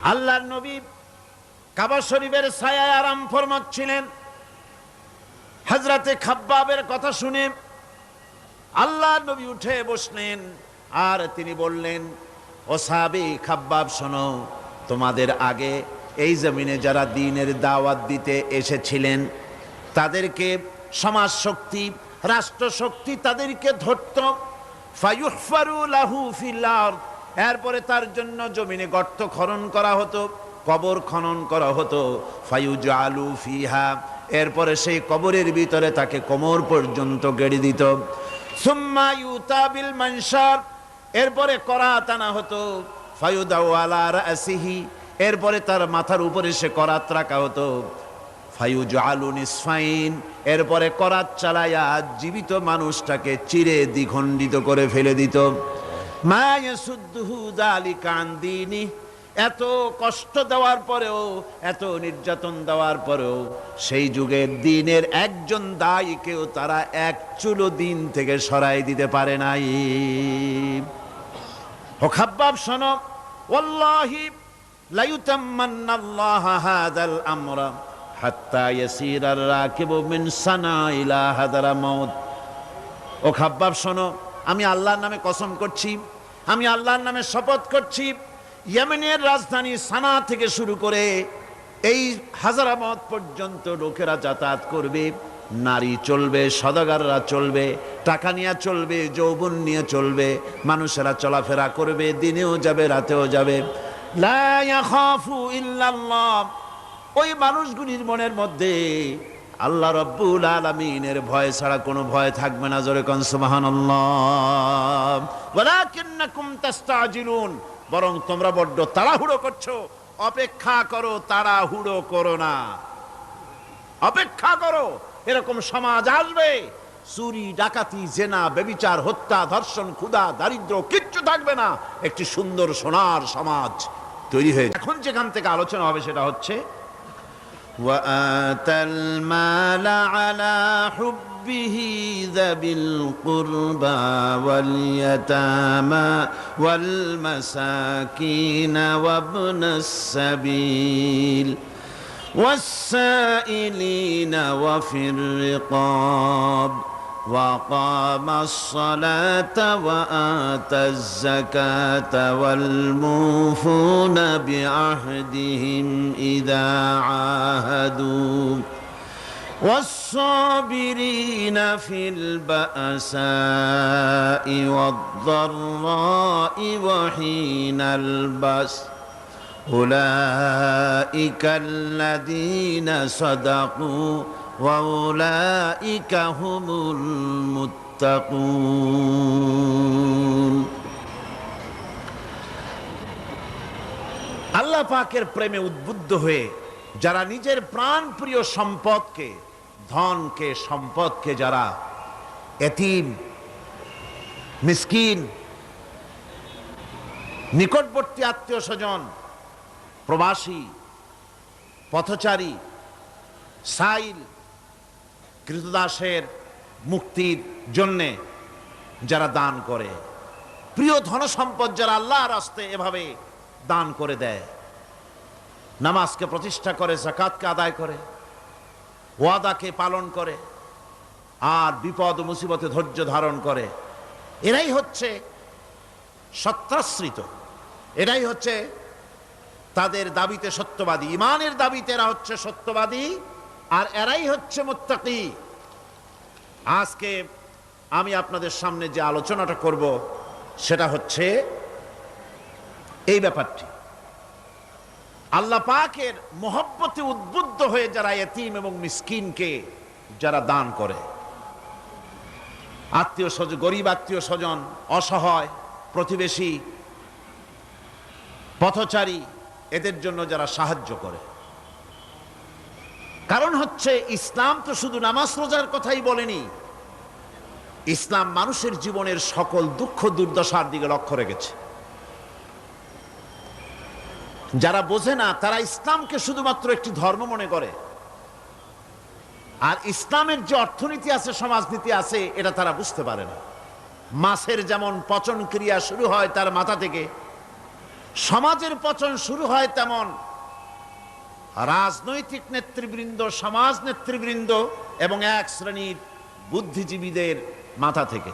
আল্লাহর নবী কাবা শরীফের ছায়ায় আরাম ফরমাচ্ছিলেন। হযরতে খাব্বাবের কথা শুনে আল্লাহর নবী উঠে বসলেন আর তিনি বললেন, ও সাহাবী খাব্বাব, শোনো, তোমাদের আগে এই জমিনে যারা দ্বীনের দাওয়াত দিতে এসেছিলেন তাদেরকে সমাজ শক্তি, রাষ্ট্র শক্তি তাদেরকে ধরত। ফায়ুহফারু লাহু ফিল আরদ, এরপরে তার জন্য জমিনে গর্ত খনন করা হতো, কবর খনন করা হতো। ফায়ুজআলু ফিহা, এরপরে সেই কবরের ভিতরে তাকে কোমর পর্যন্ত গেড়ে দিত। সুম্মা ইউতা বিল মানশার, এরপরে করাত আনা হতো। ফায়ুদাউ আলা রাসিহি, এরপরে তার মাথার উপরে সে করাত রাখা হতো। ফায়ুজআলু নিসফাইন, এরপরে করাত চালায়া জীবিত মানুষটাকে চিরে দ্বিখণ্ডিত করে ফেলে দিত। মা ইয়াসুদ্দুহু যালিকা আন দীনি, এত কষ্ট দেওয়ার পরেও, এত নির্যাতন দেওয়ার পরেও সেই যুগের দ্বীনের একজন দায়ীকেও তারা এক চুলো দ্বীন থেকে সরাই দিতে পারে নাই। ও খাব্বাব, শোনো, ওয়াল্লাহি লা ইউতাম্মান্নাল্লাহু হাযাল আমরা হাত্তা ইয়াসিরার রাকিবু মিন সানা ইলা হাদারামাউত। ও খাব্বাব, শোনো, আমি আল্লাহর নামে কসম করছি, আমি আল্লাহর নামে শপথ করছি, ইয়েমেনের রাজধানী সানা থেকে শুরু করে এই হাজারামাউত পর্যন্ত লোকেরা যাতায়াত করবে, নারী চলবে, সওদাগররা চলবে, টাকা নিয়ে চলবে, যৌবন নিয়ে চলবে, মানুষেরা চলাফেরা করবে, দিনেও যাবে রাতেও যাবে। লা ইয়াখাফু ইল্লাল্লাহ, ওই মানুষগুলির মনের মধ্যে আল্লাহ রাব্বুল আলামিনের ভয় ছাড়া কোনো ভয় থাকবে না। জোরে কোন সুবহানাল্লাহ। ওয়ালাকিন্নাকুম তাস্তাজিলুন, বরং তোমরা বড্ড তাড়াহুড়ো করছো। অপেক্ষা করো, তাড়াহুড়ো করো না, অপেক্ষা করো। এরকম সমাজ আসবে, চুরি, ডাকাতি, জেনা, ব্যভিচার, হত্যা, ধর্ষণ, ক্ষুধা, দারিদ্র কিচ্ছু থাকবে না। একটি সুন্দর সোনার সমাজ তৈরি হয়েছে। এখন যেখান থেকে আলোচনা হবে সেটা হচ্ছে وآتى المال على حبه ذوي القربى واليتامى والمساكين وابن السبيل والسائلين وفي الرقاب وأقام الصلاة وآتى الزكاة والموفون بعهدهم إذا عاهدوا والصابرين في البأساء والضراء وحين البأس أولئك الذين صدقوا وأولئك هم المتقون। আল্লাহ পাকের প্রেমে উদ্বুদ্ধ হয়ে যারা নিজের প্রাণ প্রিয় সম্পদকে, ধনকে, সম্পদকে যারা এতিম, মিসকিন, নিকটবর্তী আত্মীয় স্বজন, প্রবাসী, পথচারী, সাইল, কৃতদাসের মুক্তির জন্যে যারা দান করে, প্রিয় ধন সম্পদ যারা আল্লাহর রাস্তায় এভাবে দান করে দেয়, নামাজকে প্রতিষ্ঠা করে, যাকাতকে আদায় করে, ওয়াদাকে পালন করে, আর বিপদ ও মুসিবতে ধৈর্য ধারণ করে, এরাই হচ্ছে সত্যাশ্রিত, এরাই হচ্ছে তাদের দাবিতে সত্যবাদী, ইমানের দাবিতে এরা হচ্ছে সত্যবাদী, আর এরাই হচ্ছে মুত্তাকি। আজকে আমি আপনাদের সামনে যে আলোচনাটা করব সেটা হচ্ছে এই ব্যাপারটি। আল্লাহ পাকের মহব্বতে উদ্বুদ্ধ হয়ে যারা এতিম এবং মিসকিনকে যারা দান করে, আত্মীয় স্বজন, গরিব আত্মীয় স্বজন, অসহায় প্রতিবেশী, পথচারী, এদের জন্য যারা সাহায্য করে। কারণ হচ্ছে ইসলাম তো শুধু নামাজ রোজার কথাই বলেনি, ইসলাম মানুষের জীবনের সকল দুঃখ দুর্দশার দিকে লক্ষ্য রেখেছে। যারা বোঝে না তারা ইসলামকে শুধুমাত্র একটি ধর্ম মনে করে, আর ইসলামের যে অর্থনীতি আছে, সমাজনীতি আছে, এটা তারা বুঝতে পারে না। মাছের যেমন পচন ক্রিয়া শুরু হয় তার মাথা থেকে, সমাজের পতন শুরু হয় তেমন রাজনৈতিক নেতৃবৃন্দ, সমাজ নেতৃবৃন্দ এবং এক শ্রেণীর বুদ্ধিজীবীদের মাথা থেকে,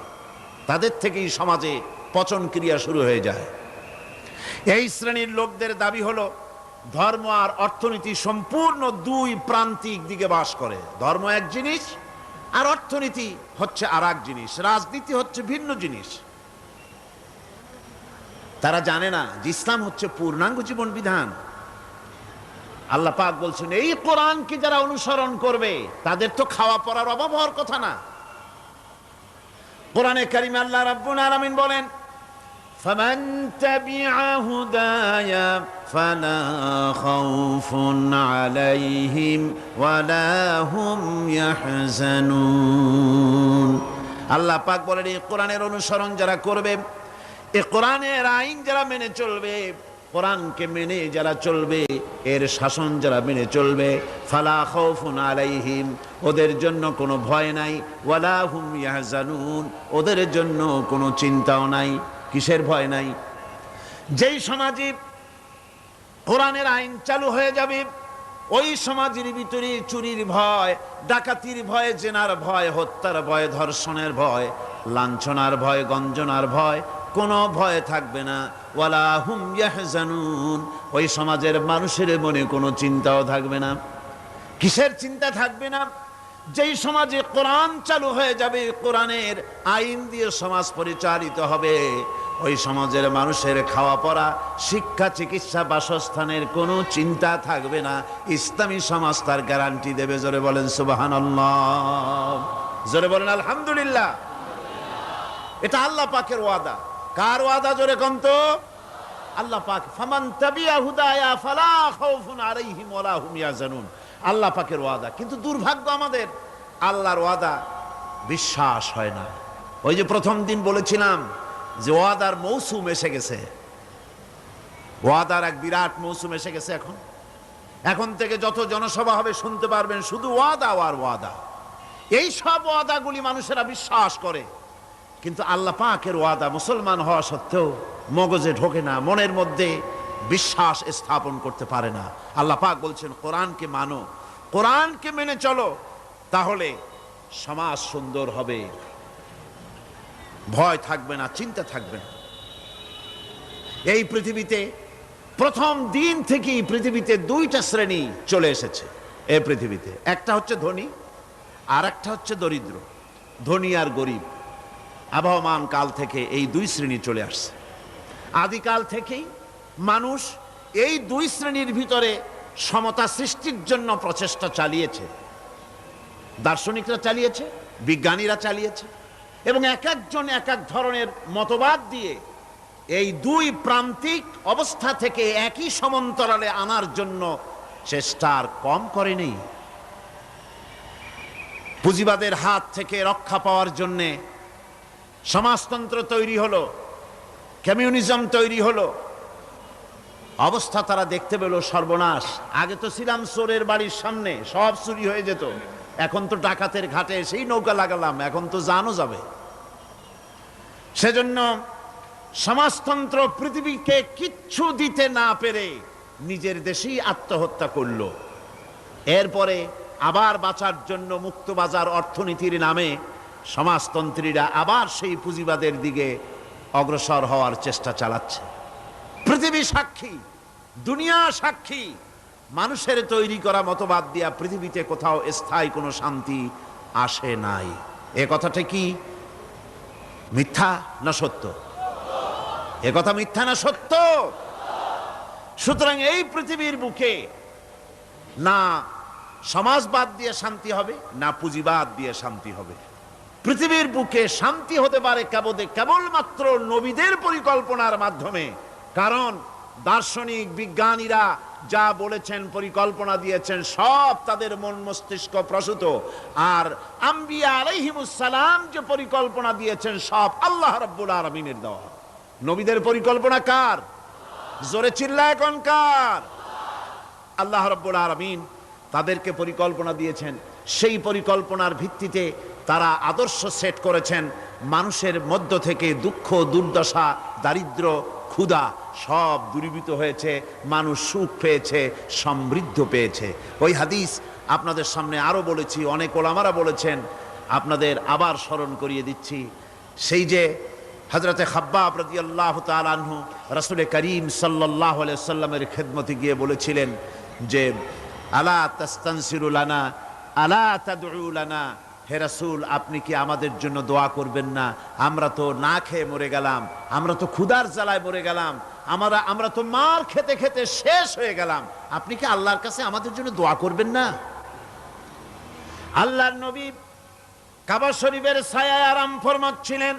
তাদের থেকেই সমাজে পচন ক্রিয়া শুরু হয়ে যায়। এই শ্রেণীর লোকদের দাবি হলো ধর্ম আর অর্থনীতি সম্পূর্ণ দুই প্রান্তিক দিকে বাস করে। ধর্ম এক জিনিস আর অর্থনীতি হচ্ছে আর এক জিনিস, রাজনীতি হচ্ছে ভিন্ন জিনিস। তারা জানে না যে ইসলাম হচ্ছে পূর্ণাঙ্গ জীবন বিধান। আল্লাহ পাক বলছেন এই কোরআনকে যারা অনুসরণ করবে তাদের তো খাওয়া পড়ার অভাব হওয়ার কথা না। কোরআনে কারিমে আল্লাহ রাব্বুল আলামিন বলেন, ফামান তাবিআ হুদায়া ফালা খাউফুন আলাইহিম ওয়ালা হুম ইয়াহজানুন। আল্লাহ পাক বলেন এই কোরআনের অনুসরণ যারা করবে, এই কোরআনের আইন যারা মেনে চলবে, কোরআনকে মেনে যারা চলবে, এর শাসন যারা মেনে চলবে, ফালা খাউফুন আলাইহিম, ওদের জন্য কোনো ভয় নাই, ওয়ালা হুম ইয়াহজানুন, ওদের জন্য কোনো চিন্তাও নাই। কিসের ভয় নাই? যেই সমাজে কোরআনের আইন চালু হয়ে যাবে, ওই সমাজের ভিতরে চুরির ভয়, ডাকাতির ভয়, জেনার ভয়, হত্যার ভয়, ধর্ষণের ভয়, লাঞ্ছনার ভয়, গঞ্জনার ভয়, কোনো ভয় থাকবে না। ওয়ালা হুম ইয়াহজানুন, ওই সমাজের মানুষের মনে কোনো চিন্তাও থাকবে না। কিসের চিন্তা থাকবে না? যেই সমাজে কোরআন চালু হয়ে যাবে, কোরআনের আইন দিয়ে সমাজ পরিচালিত হবে, ওই সমাজের মানুষের খাওয়া পড়া, শিক্ষা, চিকিৎসা, বাসস্থানের কোনো চিন্তা থাকবে না। ইসলামী সমাজ তার গ্যারান্টি দেবে। জোরে বলেন সুবহানাল্লাহ, জোরে বলেন আলহামদুলিল্লাহ। এটা আল্লাহ পাকের ওয়াদা। কার ওয়াদা? জোরে কোন তো? আল্লাহ পাক। ফামান তাবিআ হুদায়া ফালা খাউফুন আলাইহিম ওয়ালা হুম ইয়াহজানুন, আল্লাহ পাকের ওয়াদা। কিন্তু দুর্ভাগ্য আমাদের, আল্লাহর ওয়াদা বিশ্বাস হয় না। ওই যে প্রথম দিন বলেছিলাম যে ওয়াদার মৌসুম এসে গেছে, ওয়াদার এক বিরাট মৌসুম এসে গেছে। এখন থেকে যত জনসভা হবে শুনতে পারবেন শুধু ওয়াদা আর ওয়াদা। এই সব ওয়াদাগুলি মানুষেরা বিশ্বাস করে, কিন্তু আল্লাহ পাকের ওয়াদা মুসলমান হওয়া সত্ত্বেও মগজে ঢোকে না, মনের মধ্যে বিশ্বাস স্থাপন করতে পারে না। আল্লাহ পাক বলছেন কোরআনকে মানো, কোরআনকে মেনে চলো, তাহলে সমাজ সুন্দর হবে, ভয় থাকবে না, চিন্তা থাকবে না। এই পৃথিবীতে প্রথম দিন থেকেই পৃথিবীতে দুইটা শ্রেণী চলে এসেছে। এই পৃথিবীতে একটা হচ্ছে ধনী আর একটা হচ্ছে দরিদ্র। ধনী আর গরিব আবহমান কাল থেকে এই দুই শ্রেণী চলে আসছে। আদিকাল থেকেই মানুষ এই দুই শ্রেণীর ভিতরে সমতা সৃষ্টির জন্য প্রচেষ্টা চালিয়েছে। দার্শনিকরা চালিয়েছে, বিজ্ঞানীরা চালিয়েছে, এবং এক একজন এক এক ধরনের মতবাদ দিয়ে এই দুই প্রান্তিক অবস্থা থেকে একই সমান্তরালে আনার জন্য চেষ্টা আর কম করেনি। পুঁজিবাদের হাত থেকে রক্ষা পাওয়ার জন্যে সমাজতন্ত্র তৈরি হলো, কমিউনিজম তৈরি হলো। অবস্থা তারা দেখতে পেল সর্বনাশ। আগে তো ছিলাম চোরের বাড়ির সামনে, সব চুরি হয়ে যেত। এখন তো ডাকাতের ঘাটে সেই নৌকা লাগালাম, এখন তো জানও যাবে। সেজন্য সমাজতন্ত্র পৃথিবীকে কিচ্ছু দিতে না পেরে নিজের দেশেই আত্মহত্যা করল। এরপরে আবার বাঁচার জন্য মুক্তবাজার অর্থনীতির নামে সমাজতন্ত্রীরা আবার সেই পুঁজিবাদের দিকে অগ্রসর হওয়ার চেষ্টা চালাচ্ছে। পৃথিবী সাক্ষী, দুনিয়া সাক্ষী, মানুষের তৈরি করা মতবাদ দিয়া পৃথিবীতে কোথাও স্থায়ী কোনো শান্তি আসে নাই। এ কথাটা কি মিথ্যা না সত্য? এ কথা মিথ্যা না সত্য? সুতরাং এই পৃথিবীর বুকে না সমাজবাদ দিয়ে শান্তি হবে, না পুঁজিবাদ দিয়ে শান্তি হবে। পৃথিবীর বুকে শান্তি হতে পারে কেবলমাত্র নবীদের পরিকল্পনার মাধ্যমে। কারণ দার্শনিক বিজ্ঞানীরা যা বলেছেন, পরিকল্পনা দিয়েছেন, সব তাদের মন মস্তিষ্ক প্রসূত। আর আম্বিয়া আলাইহিমুস সালাম যে পরিকল্পনা দিয়েছেন, সব আল্লাহ রাব্বুল আলামিনের দেওয়া। নবীদের পরিকল্পনা কার? জোরে চিল্লায় এখন কার? আল্লাহ রাব্বুল আলামিন তাদেরকে পরিকল্পনা দিয়েছেন। সেই পরিকল্পনার ভিত্তিতে তারা আদর্শ সেট করেছেন। মানুষের মধ্য থেকে দুঃখ, দুর্দশা, দারিদ্র, ক্ষুধা সব দূরীভূত হয়েছে, মানুষ সুখ পেয়েছে, সমৃদ্ধ পেয়েছে। ওই হাদিস আপনাদের সামনে আরো বলেছি, অনেক ওলামারা বলেছেন, আপনাদের আবার স্মরণ করিয়ে দিচ্ছি। সেই যে হযরতে খাব্বাব রাদিয়াল্লাহু তাআলা আনহু রাসূল করিম সাল্লাল্লাহু আলাইহি সাল্লামের খেদমতে গিয়ে বলেছিলেন যে আলা তাস্তানসিরু লানা আলা তাদউ লানা, হে রাসূল আপনি কি আমাদের জন্য দোয়া করবেন না? আমরা তো না খেয়ে মরে গেলাম, আমরা তো ক্ষুধার জ্বালায় মরে গেলাম, আমরা তো মার খেতে খেতে শেষ হয়ে গেলাম, আপনি কি আল্লাহর কাছে আমাদের জন্য দোয়া করবেন না? আল্লাহর নবী কাবা শরীফের ছায়ায় আরাম ফরমাচ্ছিলেন।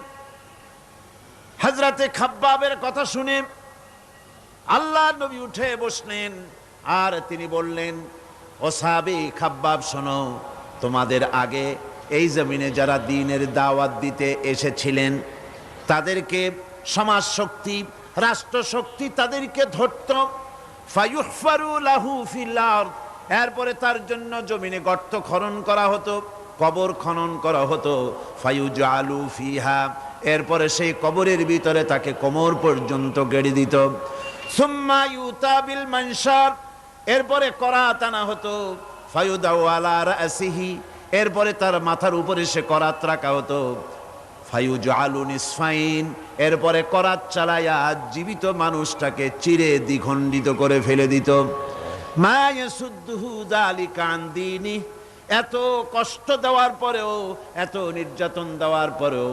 হযরতে খাব্বাবের কথা শুনে আল্লাহর নবী উঠে বসলেন আর তিনি বললেন, ও সাহাবী খাব্বাব শোনো, তোমাদের আগে এই জমিনে যারা দ্বীনের দাওয়াত দিতে এসেছিলেন তাদেরকে সমাজ শক্তি, রাষ্ট্র শক্তি তাদেরকে ধরত, ফায়ুহফারু লাহু ফিল আরদ, এরপরে তার জন্য জমিনে গর্ত খনন করা হতো, কবর খনন করা হতো, ফায়ুজালু ফিহা, এরপরে সেই কবরের ভিতরে তাকে কোমর পর্যন্ত গেড়ে দিত, সুম্মা ইউতা বিল মানশার, এরপরে করাত আনা হতো, ফায়ুদাউ আলা রাসিহি, এরপরে তার মাথার উপরে সে করাত রাখা হতো, ফায়ুজালু নিসফাইন, এরপরে করাত চালায়া জীবিত মানুষটাকে চিরে দ্বিখণ্ডিত করে ফেলে দিত। মা ইয়াসুদ্দুহু যালিকা আন দীনি, এত কষ্ট দেওয়ার পরেও, এত নির্যাতন দেওয়ার পরেও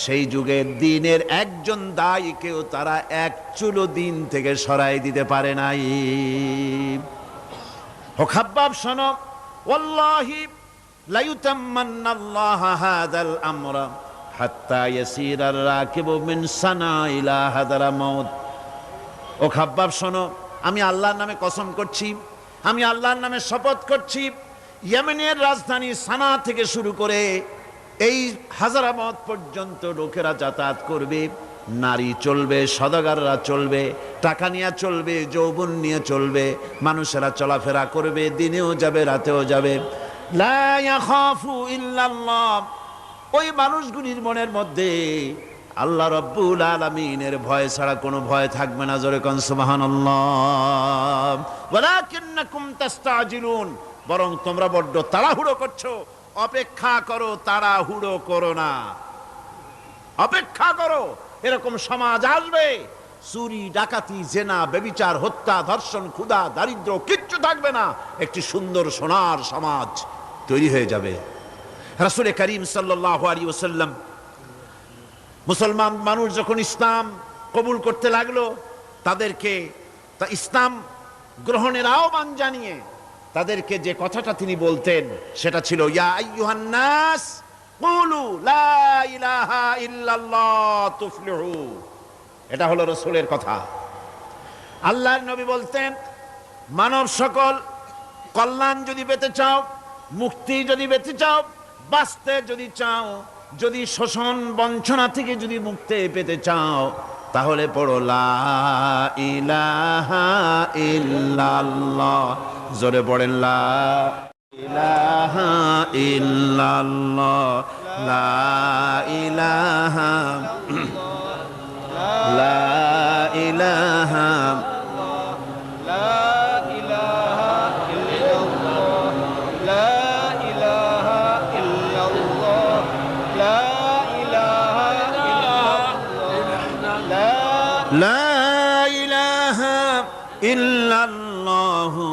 সেই যুগের দ্বীনের একজন দায়ীকেও তারা এক চুলো দ্বীন থেকে সরাই দিতে পারে নাই। ও খাব্বাব শোনো, ওয়াল্লাহি লা ইউতাম্মান্নাল্লাহু হাযাল আমরা হাত্তা ইয়াসিরার রাকিবু মিন সানা ইলা হাদারামাউত। ও খাব্বাব শোনো, আমি আল্লাহর নামে কসম করছি, আমি আল্লাহর নামে শপথ করছি, ইয়েমেনের রাজধানী সানা থেকে শুরু করে এই হাজারামাউত পর্যন্ত লোকেরা যাতায়াত করবে, নারী চলবে, সওদাগররা চলবে, টাকা নিয়ে চলবে, যৌবন নিয়ে চলবে, মানুষেরা চলাফেরা করবে, দিনেও যাবে রাতেও যাবে। লা ইয়াখাফু ইল্লাল্লাহ, ওই মানুষগুলির মনের মধ্যে আল্লাহ রাব্বুল আলামিনের ভয় ছাড়া কোনো ভয় থাকবে না। জোরে কোন সুবহানাল্লাহ। ওয়ালাকিন্নাকুম তাস্তাজিলুন, বরং তোমরা বড্ড তাড়াহুড়ো করছো, অপেক্ষা করো, তাড়াহুড়ো করো না, অপেক্ষা করো। এরকম সমাজ আসবে, চুরি ডাকাতি জেনা ব্যভিচার হত্যা ধর্ষণ ক্ষুধা দারিদ্র কিচ্ছু থাকবে না, একটি সুন্দর সোনার সমাজ তৈরি হয়ে যাবে। রাসূল করিম সাল্লাল্লাহু আলাইহি ওয়াসাল্লাম মুসলমান মানুষ যখন ইসলাম কবুল করতে লাগলো, তাদেরকে ইসলাম গ্রহণের আহ্বান জানিয়ে তাদেরকে যে কথাটা তিনি বলতেন সেটা ছিল, ইয়া আইয়ুহান নাস কুলু লা ইলাহা ইল্লাল্লাহ তুফলিহু। এটা হলো রাসূলের কথা। আল্লাহর নবী বলতেন, মানব সকল কল্যাণ যদি পেতে চাও, মুক্তি যদি পেতে চাও, বাঁচতে যদি চাও, যদি শোষণ বঞ্চনা থেকে যদি মুক্তি পেতে চাও, তাহলে পড়ো লা ইলাহা ইল্লাল্লাহ। জোরে পড়েন লা ইলাহা ইল্লাল্লাহ, লা ইলাহা লা ইলাহা লা ইলাহা ইল্লাল্লাহু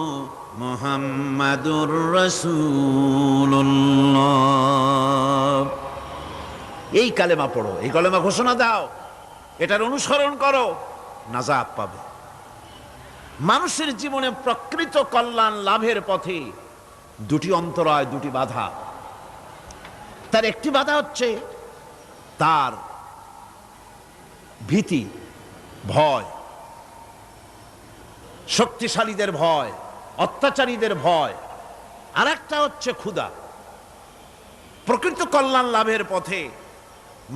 মুহাম্মাদুর রাসূলুল্লাহ। এই কালেমা পড়ো, এই কালেমা ঘোষণা দাও, এটার অনুসরণ করো, নাজাত পাবে। মানুষের জীবনে প্রকৃত কল্যাণ লাভের পথে দুটি অন্তরায়, দুটি বাধা। তার একটি বাধা হচ্ছে তার ভীতি, ভয়, শক্তিশালীদের ভয়, অত্যাচারীদের ভয়। আর একটা হচ্ছে ক্ষুধা। প্রকৃত কল্যাণ লাভের পথে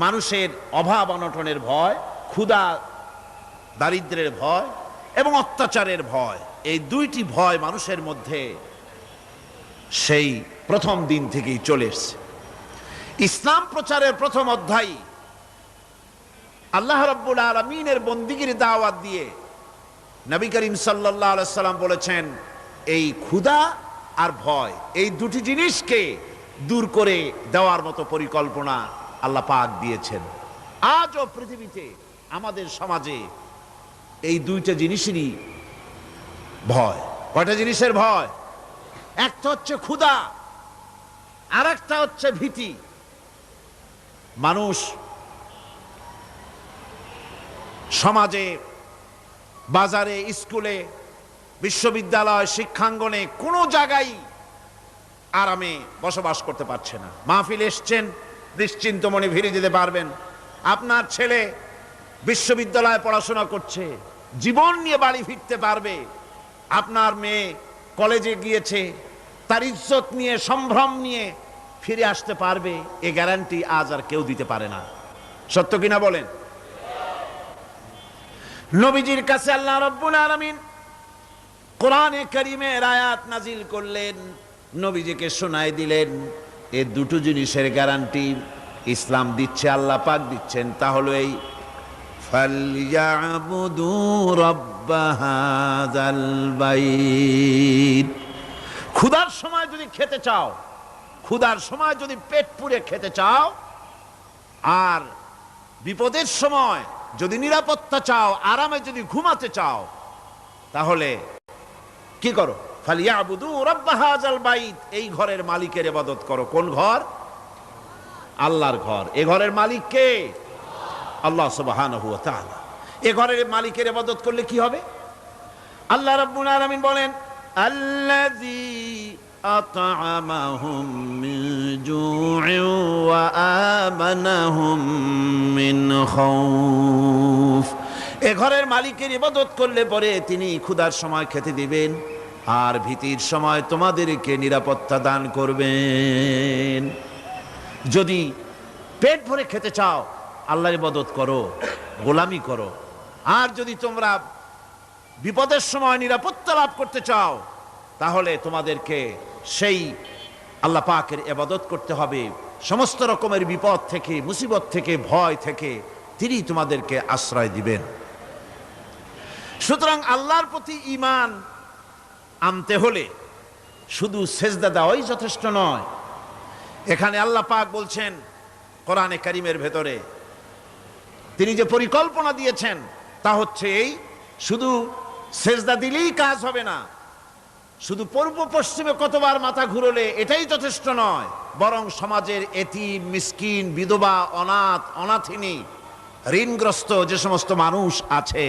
মানুষের অভাব অনটনের ভয়, ক্ষুধা দারিদ্র্যের ভয় এবং অত্যাচারের ভয়, এই দুইটি ভয় মানুষের মধ্যে সেই প্রথম দিন থেকেই চলে এসেছে। ইসলাম প্রচারের প্রথম অধ্যায় আল্লাহ রাব্বুল আলামিনের বন্দিগির দাওয়াত দিয়ে নবী করিম সাল্লাল্লাহু আলাইহি সাল্লাম বলেছেন, এই ক্ষুধা আর ভয়, এই দুটি জিনিসকে দূর করে দেওয়ার মতো পরিকল্পনা আল্লাহ পাক দিয়েছেন। আজও পৃথিবীতে আমাদের সমাজে এই দুইটা জিনিসেরই ভয়। কয়টা জিনিসের ভয়? একটা হচ্ছে ক্ষুধা, আর একটা হচ্ছে ভীতি। মানুষ সমাজে, বাজারে, স্কুলে, বিশ্ববিদ্যালয়, শিক্ষাঙ্গনে কোনো জায়গায় আরামে বসবাস করতে পারছে না। মাহফিল এসছেন, নিশ্চিন্ত মনে ফিরে যেতে পারবেন। আপনার ছেলে বিশ্ববিদ্যালয়ে পড়াশোনা করছে, জীবন নিয়ে বাড়ি ফিরতে পারবে। আপনার মেয়ে কলেজে গিয়েছে, তার ইজ্জত নিয়ে, সম্ভ্রম নিয়ে ফিরে আসতে পারবে, এ গ্যারান্টি আজ আর কেউ দিতে পারে না। সত্য কিনা বলেন? নবীজির কাছে আল্লাহ রাব্বুল আলামিন কোরআনে কারীমের আয়াত নাজিল করলেন, নবীজিকে শোনায় দিলেন। এই দুটো জিনিসের গ্যারান্টি ইসলাম দিচ্ছে, আল্লাহ পাক দিচ্ছেন। তা হলো এই ফালইয়াবুদু রাব্ব হাযাল বাইত। ক্ষুধার সময় যদি খেতে চাও, ক্ষুধার সময় যদি পেট পুরে খেতে চাও, আর বিপদের সময় যদি নিরাপত্তা চাও, আরামে যদি ঘুমাতে চাও, তাহলে কি করো? ফালিয়াবুদু রাব্ব হাযাল বাইত, এই ঘরের মালিকের ইবাদত করো। কোন ঘর? আল্লাহর ঘর। এই ঘরের মালিক কে? আল্লাহ সুবহানাহু ওয়া তাআলা। এই ঘরের মালিকের ইবাদত করলে কি হবে? আল্লাহ রাব্বুল আলামিন বলেন, আল্লাযী আত'আমাহুম মিন জু'ইন ওয়া আমানাহুম মিন খাউফ। এই ঘরের মালিকের ইবাদত করলে পরে তিনি ক্ষুধার সময় খেতে দিবেন, আর ভীতির সময় তোমাদেরকে নিরাপত্তা দান করবেন। যদি পেট ভরে খেতে চাও, আল্লাহর ইবাদত করো, গোলামি করো। আর যদি তোমরা বিপদের সময় নিরাপত্তা লাভ করতে চাও, তাহলে তোমাদেরকে সেই আল্লাহ পাকের ইবাদত করতে হবে। সমস্ত রকমের বিপদ থেকে, মুসিবত থেকে, ভয় থেকে তিনি তোমাদেরকে আশ্রয় দিবেন। সুতরাং আল্লাহর প্রতি ঈমান আনতে হলে শুধু সেজদা দেওয়াই যথেষ্ট নয়। এখানে আল্লাহ পাক বলছেন কোরআনে কারীমের ভেতরে, তিনি যে পরিকল্পনা দিয়েছেন তা হচ্ছে এই, শুধু সেজদা দিলেই কাজ হবে না, শুধু পূর্ব পশ্চিমে কতবার মাথা ঘুরলে এটাই যথেষ্ট নয়, বরং সমাজের এতিম, মিসকিন, বিধবা, অনাথ, অনাথিনী, ঋণগ্রস্ত যে সমস্ত মানুষ আছে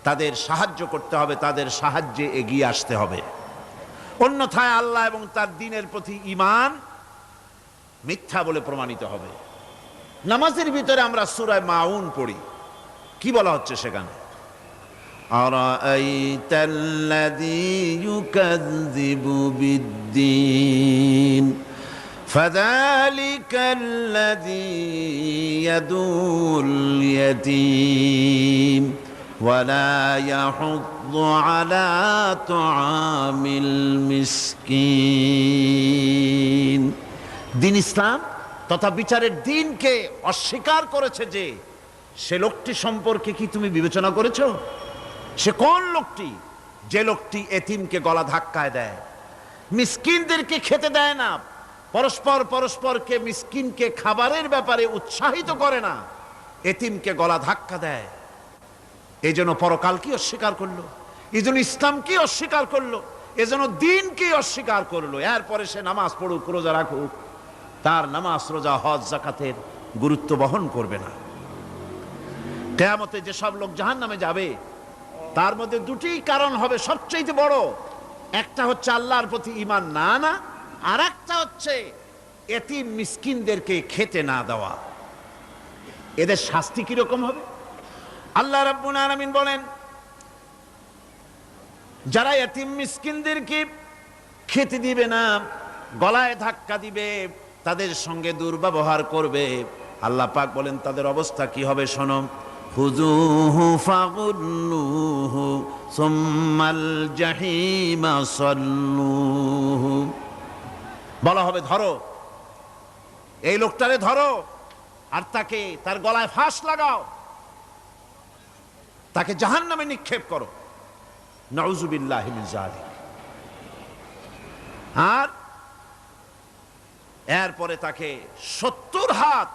তাদের সাহায্য করতে হবে, তাদের সাহায্যে এগিয়ে আসতে হবে। অন্যথায় আল্লাহ এবং তার দ্বীনের প্রতি ঈমান মিথ্যা বলে প্রমাণিত হবে। নামাজের ভিতরে আমরা সূরা মাউন পড়ি, কি বলা হচ্ছে সেখানে? আরাআইতাল্লাযী ইউকাযযিবু বিদ্দীন ফাযালিকাল্লাযী ইয়াদুল ইয়াতীম ওয়ালা ইয়াহুদ্দু আলা তুআমিল মিসকিন। দ্বীন ইসলাম তথা বিচারের দ্বীনকে অস্বীকার করেছে যে সে লোকটি সম্পর্কে কি তুমি বিবেচনা করেছো? সে কোন লোকটি? যে লোকটি এতিমকে গলা ধাক্কায় দেয়, মিসকিনদেরকে খেতে দেয় না, পরস্পরকে মিসকিনকে খাবারের ব্যাপারে উৎসাহিত করে না, এতিমকে গলা ধাক্কা দেয়। এই জন্য পরকালকে অস্বীকার করলো, এই জন্য ইসলামকে অস্বীকার করলো, এই জন্য দ্বীনকে অস্বীকার করলো। এরপরে সে নামাজ পড়ুক, রোজা রাখুক, তার নামাজ, রোজা, হজ, যাকাতের গুরুত্ব বহন করবে না। কিয়ামতে যেসব লোক জাহান্নামে যাবে তার মধ্যে দুটি কারণ হবে সবচেয়ে বড়। একটা হচ্ছে আল্লাহর প্রতি ঈমান না আনা, আর একটা হচ্ছে এতিম মিসকিনদেরকে খেতে না দেওয়া। এদের শাস্তি কিরকম হবে? আল্লাহ রাব্বুল আলামিন বলেন, যারা এতিম মিসকিনদেরকে খেতে দিবে না, গলায় ধাক্কা দিবে, তাদের সঙ্গে দুর্ব্যবহার করবে, আল্লাহ পাক বলেন তাদের অবস্থা কি হবে শোনো। খুযূহু ফাগুল্লুহু সুম্মাল জাহিমা সাল্লুহু। বলা হবে ধরো, এই লোকটারে ধরো, আর তাকে তার গলায় ফাঁস লাগাও, তাকে জাহান্নামে নিক্ষেপ করো, নাউযুবিল্লাহি মিন যালিক। আর এরপরে তাকে 70 হাত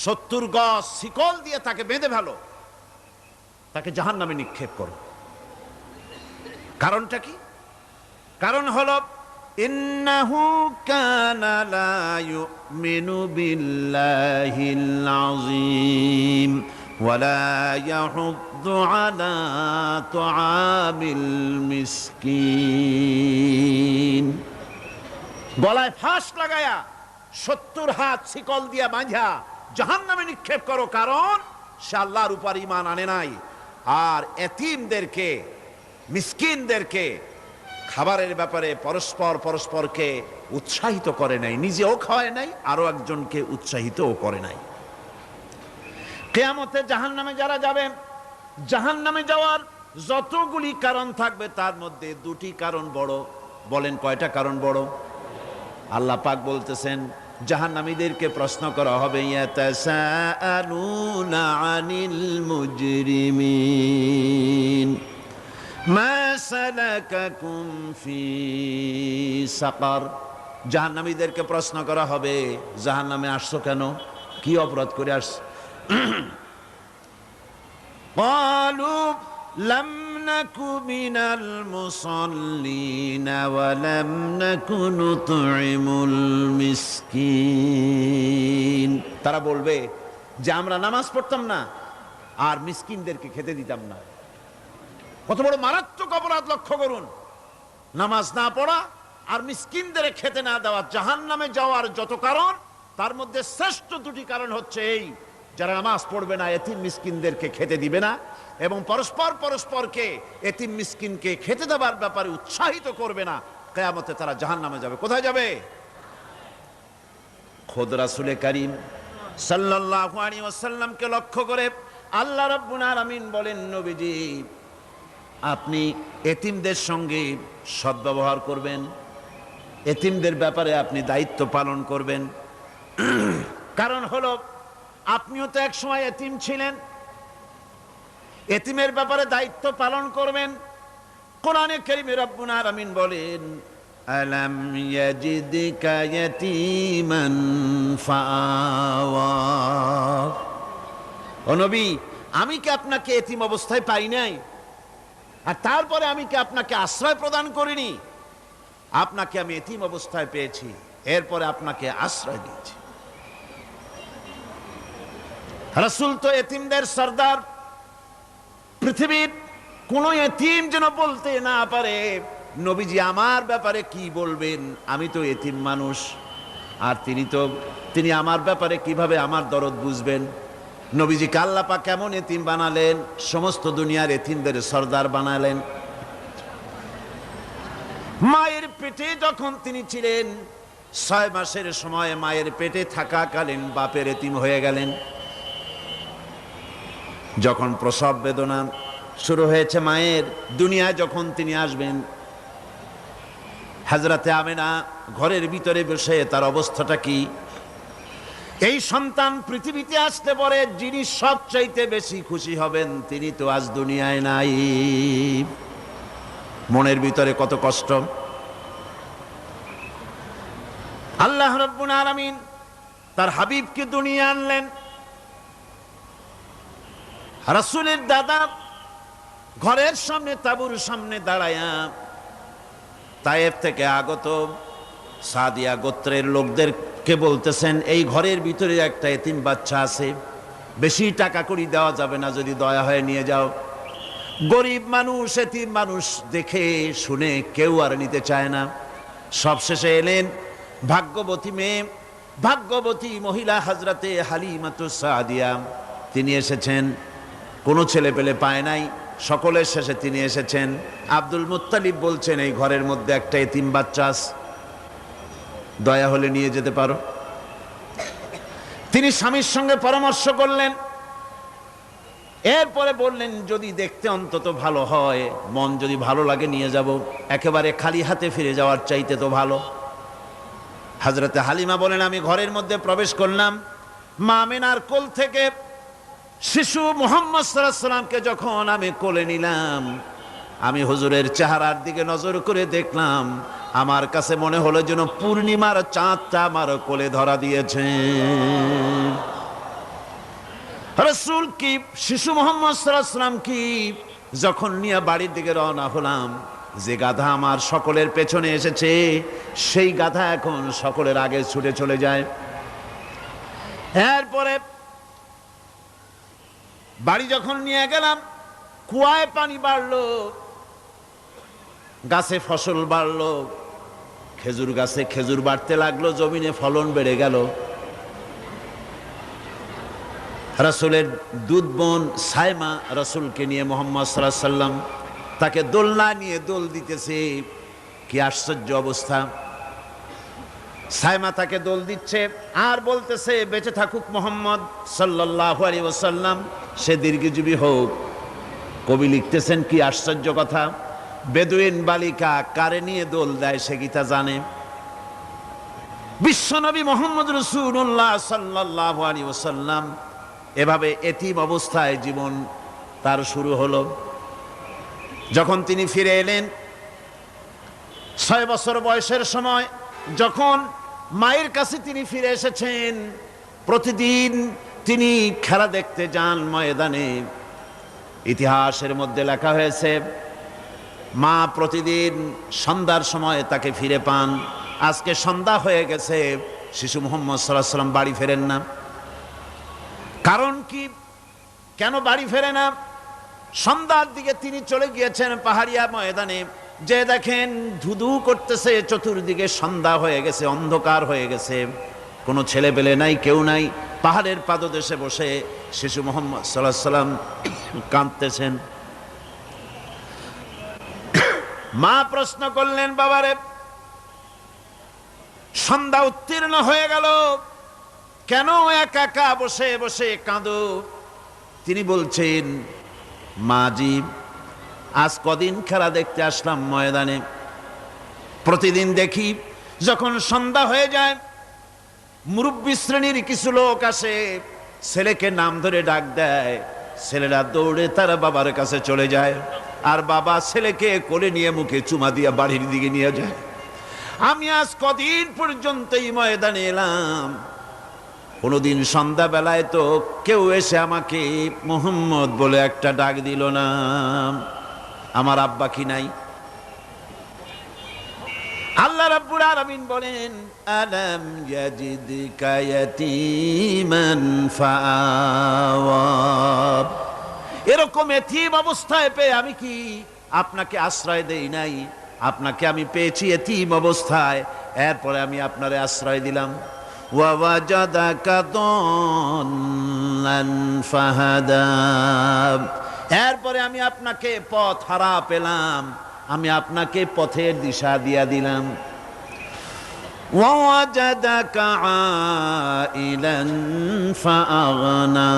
70 গজ শিকল দিয়ে তাকে বেঁধে ফেলো, তাকে জাহান্নামে নিক্ষেপ করো। কারণটা কি? কারণ হলো ইন্নাহু কানা লা ইউমিনু বিল্লাহিল আযীম ওয়া লা ইয়াহুদ্দু আলা তুআমিল মিসকিন। গলায় ফাঁস লাগায়া 70 হাত শিকল দিয়া বাঁধা জাহান্নামে নিক্ষেপ করো, কারণ সে আল্লাহর উপর ঈমান আনে নাই, আর এতিমদেরকে মিসকিনদেরকে খাবারের ব্যাপারে পরস্পরকে উৎসাহিত করে নাই, নিজেও খাওয়ায় নাই, আরো একজনকে উৎসাহিতও করে নাই। কিয়ামতে জাহান্নামে যারা যাবে, জাহান্নামে যাওয়ার যতগুলি কারণ থাকবে তার মধ্যে 2টি কারণ বড়। বলেন কয়টা কারণ বড়? আল্লাহ পাক বলতেছেন জাহান্নামীদেরকে প্রশ্ন করা হবে, ইয়াতাসাআলুনা আনিল মুজরিমিন মা সালাকাকুম ফি সাকার। জাহান্নামীদেরকে প্রশ্ন করা হবে, জাহান্নামে আসছো কেন, কি অপরাধ করে আসছো? ক্বালু লাম নাকু মিনাল মুসাল্লিন ওয়া লাম নাকু নুতঈমুল মিসকিন। তারা বলবে যে আমরা নামাজ পড়তাম না আর মিসকিনদেরকে খেতে দিতাম না। কত বড় মারাত্মক অপরাধ লক্ষ্য করুন, নামাজ না পড়া আর মিসকিনদের খেতে না দেওয়া। জাহান্নামে যাওয়ার যত কারণ তার মধ্যে শ্রেষ্ঠ 2টি কারণ হচ্ছে এই, যারা নামাজ পড়বে না, এতিম মিসকিনদেরকে খেতে দিবে না, এবং পরস্পরকে এতিম মিসকিনকে খেতে দেওয়ার ব্যাপারে উৎসাহিত করবে না, কিয়ামতে তারা জাহান্নামে যাবে। কোথায় যাবে? খোদ রাসূলে কারীম সাল্লাল্লাহু আলাইহি ওয়াসাল্লামকে লক্ষ্য করে আল্লাহ রাব্বুল আলামিন বলেন, নবীজি আপনি এতিমদের সঙ্গে সদ্ব্যবহার করবেন, এতিমদের ব্যাপারে আপনি দায়িত্ব পালন করবেন। কারণ হলো আপনিও তো এক সময় এতিম ছিলেন, এতিমের ব্যাপারে দায়িত্ব পালন করবেন। কোরআনে কারীমে রব্বুল আলামিন বলেন, আলাম ইয়াজিদকা ইয়াতীমান ফাআওয়া। ও নবী, আমি কি আপনাকে এতিম অবস্থায় পাই নাই? আর তারপরে আমি কি আপনাকে আশ্রয় প্রদান করিনি? আপনাকে আমি এতিম অবস্থায় পেয়েছি, এরপরে আপনাকে আশ্রয় দিয়েছি। রাসূল তো এতিমদের সরদার। পৃথিবীর কোন এতিম যেন বলতে না পারে নবীজি আমার ব্যাপারে কি বলবেন, আমি তো এতিম মানুষ, আর তিনি আমার ব্যাপারে কিভাবে আমার দরদ বুঝবেন। নবীজিকে আল্লাহ পাক কেমন এতিম বানালেন, সমস্ত দুনিয়ার এতিমদের সরদার বানালেন। মায়ের পেটে যখন তিনি ছিলেন, 6 মাসের সময় মায়ের পেটে থাকাকালীন বাপের এতিম হয়ে গেলেন। যখন প্রসব বেদনা শুরু হয়েছে মায়ের, দুনিয়ায় যখন তিনি আসবেন, হযরতে আমেনা ঘরের ভিতরে বসে তার অবস্থাটা কি? এই সন্তান পৃথিবীতে আসতে পরে যিনি সবচাইতে বেশি খুশি হবেন তিনি তো আজ দুনিয়ায় নাই। মনের ভিতরে কত কষ্ট। আল্লাহ রাব্বুল আলামিন তার হাবিবকে দুনিয়া আনলেন। রাসূলের দাদা ঘরের সামনে তাঁবুর সামনে দাঁড়ায়া তায়েফ থেকে আগত সাদিয়া গোত্রের লোকদেরকে বলতেছেন, এই ঘরের ভিতরে একটা এতিম বাচ্চা আছে, বেশি টাকা করি দেওয়া যাবে না, যদি দয়া হয়ে নিয়ে যাও। গরিব মানুষ, এতিম মানুষ দেখে শুনে কেউ আর নিতে চায় না। সবশেষে এলেন ভাগ্যবতী মেয়ে, ভাগ্যবতী মহিলা হযরতে হালিমাতুস সাদিয়া। তিনি এসেছেন, কোনো ছেলে পেলে পায় নাই, সকলের শেষে তিনি এসেছেন। আব্দুল মুত্তালিব বলছেন, এই ঘরের মধ্যে একটা এতিম বাচ্চা আছে, দয়া হলে নিয়ে যেতে পারো। তিনি স্বামীর সঙ্গে পরামর্শ করলেন, এরপরে বললেন যদি দেখতে অন্তত ভালো হয়, মন যদি ভালো লাগে নিয়ে যাব, একেবারে খালি হাতে ফিরে যাওয়ার চাইতে তো ভালো। হযরতে হালিমা বলেন, আমি ঘরের মধ্যে প্রবেশ করলাম, মা আমেনার কোল থেকে শিশু মুহাম্মদ সাল্লাল্লাহু আলাইহি সাল্লামকে যখন আমি কোলে নিলাম, আমি হুজুরের চেহারার দিকে নজর করে দেখলাম, আমার কাছে মনে হলো যেন পূর্ণিমার চাঁদটা আমার কোলে ধরা দিয়েছে। রাসূল কি শিশু মুহাম্মদ সাল্লাল্লাহু আলাইহি সাল্লাম কি যখন নিয়ে বাড়ির দিকে রওনা হলাম, যে গাধা আমার সকলের পেছনে এসেছে সেই গাধা এখন সকলের আগে ছুটে চলে যায়। এরপরে বাড়ি যখন নিয়ে গেলাম, কুয়ায় পানি বাড়লো, গাছে ফসল বাড়লো, খেজুর গাছে খেজুর বাড়তে লাগলো, জমিনে ফলন বেড়ে গেল। রাসূলের দুধ বোন সাইমা রাসূলকে নিয়ে মুহাম্মদ সাল্লাল্লাহু আলাইহি সাল্লাম তাকে দোলনা নিয়ে দোল দিতেছে। কি আশ্চর্য অবস্থা! সাইমা তাকে দোল দিচ্ছে আর বলতেছে, বেঁচে থাকুক মুহাম্মদ সাল্লাল্লাহু আলাইহি ওয়াসাল্লাম, সে দীর্ঘজীবী হোক। কবি লিখতেছেন কি আশ্চর্য কথা, বেদুইন বালিকা কারে নিয়ে দোল দেয় সে কি তা জানে? বিশ্বনবী মুহাম্মদ রাসূলুল্লাহ সাল্লাল্লাহু আলাইহি ওয়াসাল্লাম এভাবে এতিম অবস্থায় জীবন তার শুরু হলো। যখন তিনি ফিরে এলেন 6 বছর বয়সের সময়, যখন মায়ের কাছে তিনি ফিরে এসেছেন, প্রতিদিন তিনি খেলা দেখতে যান ময়দানে। ইতিহাসের মধ্যে লেখা হয়েছে, মা প্রতিদিন সন্ধ্যার সময় তাকে ফিরে পান। আজকে সন্ধ্যা হয়ে গেছে, শিশু মুহাম্মদ সাল্লাল্লাহু আলাইহি সাল্লাম বাড়ি ফেরেন না। কারণ কি, কেন বাড়ি ফেরে না? সন্ধ্যার দিকে তিনি চলে গিয়েছেন পাহাড়িয়া ময়দানে, যে দেখেন ধুধু করতেছে চতুর্দিকে, সন্ধ্যা হয়ে গেছে, অন্ধকার হয়ে গেছে, কোনো ছেলে পেলে নাই, কেউ নাই। পাহাড়ের পাদদেশে বসে শিশু মুহাম্মদ সাল্লাল্লাহু আলাইহি সাল্লাম কাঁদতেছেন। মা প্রশ্ন করলেন, বাবারে সন্ধ্যা উত্তীর্ণ হয়ে গেল, কেন একা একা বসে বসে কাঁদো? তিনি বলছেন, মাজি আজ কদিন খেলা দেখতে আসলাম ময়দানে, প্রতিদিন দেখি যখন সন্ধ্যা হয়ে যায় মুরব্বী শ্রেণীর কিছু লোক আসে, ছেলেকে নাম ধরে ডাক দেয়, ছেলেরা দৌড়ে তারা বাবার কাছে চলে যায়, আর বাবা ছেলেকে কোলে নিয়ে মুখে চুমা দিয়ে বাড়ির দিকে নিয়ে যায়। আমি আজ কদিন পর্যন্ত এই ময়দানে এলাম, কোনোদিন সন্ধ্যা বেলায় তো কেউ এসে আমাকে মুহাম্মদ বলে একটা ডাক দিল না। আমার আব্বা কি নাই? আল্লাহ রাব্বুল আলামিন বলেন, আলাম ইয়াজিদকা ইয়াতীমান ফাআওয়া। এরকম এতিম অবস্থায় পেয়ে আমি কি আপনাকে আশ্রয় দেই নাই? আপনাকে আমি পেয়েছি এতিম অবস্থায়, এরপরে আমি আপনারে আশ্রয় দিলাম। ওয়াওয়াজাদাকা দাল্লান ফাহাদা। এরপরে আমি আপনাকে পথ হারা পেলাম, আমি আপনাকে পথের দিশা দিয়া দিলাম। ওয়াওয়াজাদাকা আইলান ফাআগনা।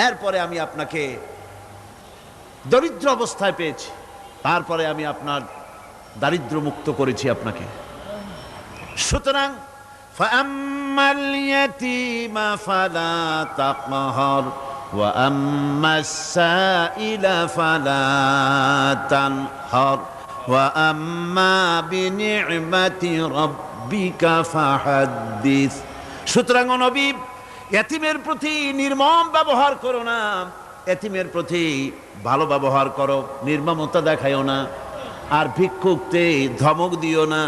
এরপরে আমি আপনাকে দরিদ্র অবস্থায় পেয়েছি, তারপরে আমি আপনার দারিদ্র মুক্ত করেছি আপনাকে। সুতরাং ফাআম্মাল ইয়াতীমা ফালা তাকহার ওয়া আম্মাস সাইলা ফালা তানহার ওয়া আম্মা বিনি'মাতি রাব্বিকা ফাহাদ্দিস। সুতরাং নবী, এতিমের প্রতি নির্মম ব্যবহার করো না, এতিমের প্রতি ভালো ব্যবহার করো, নির্মমতা দেখাইও না। আর ভিক্ষুকতে ধমক দিও না,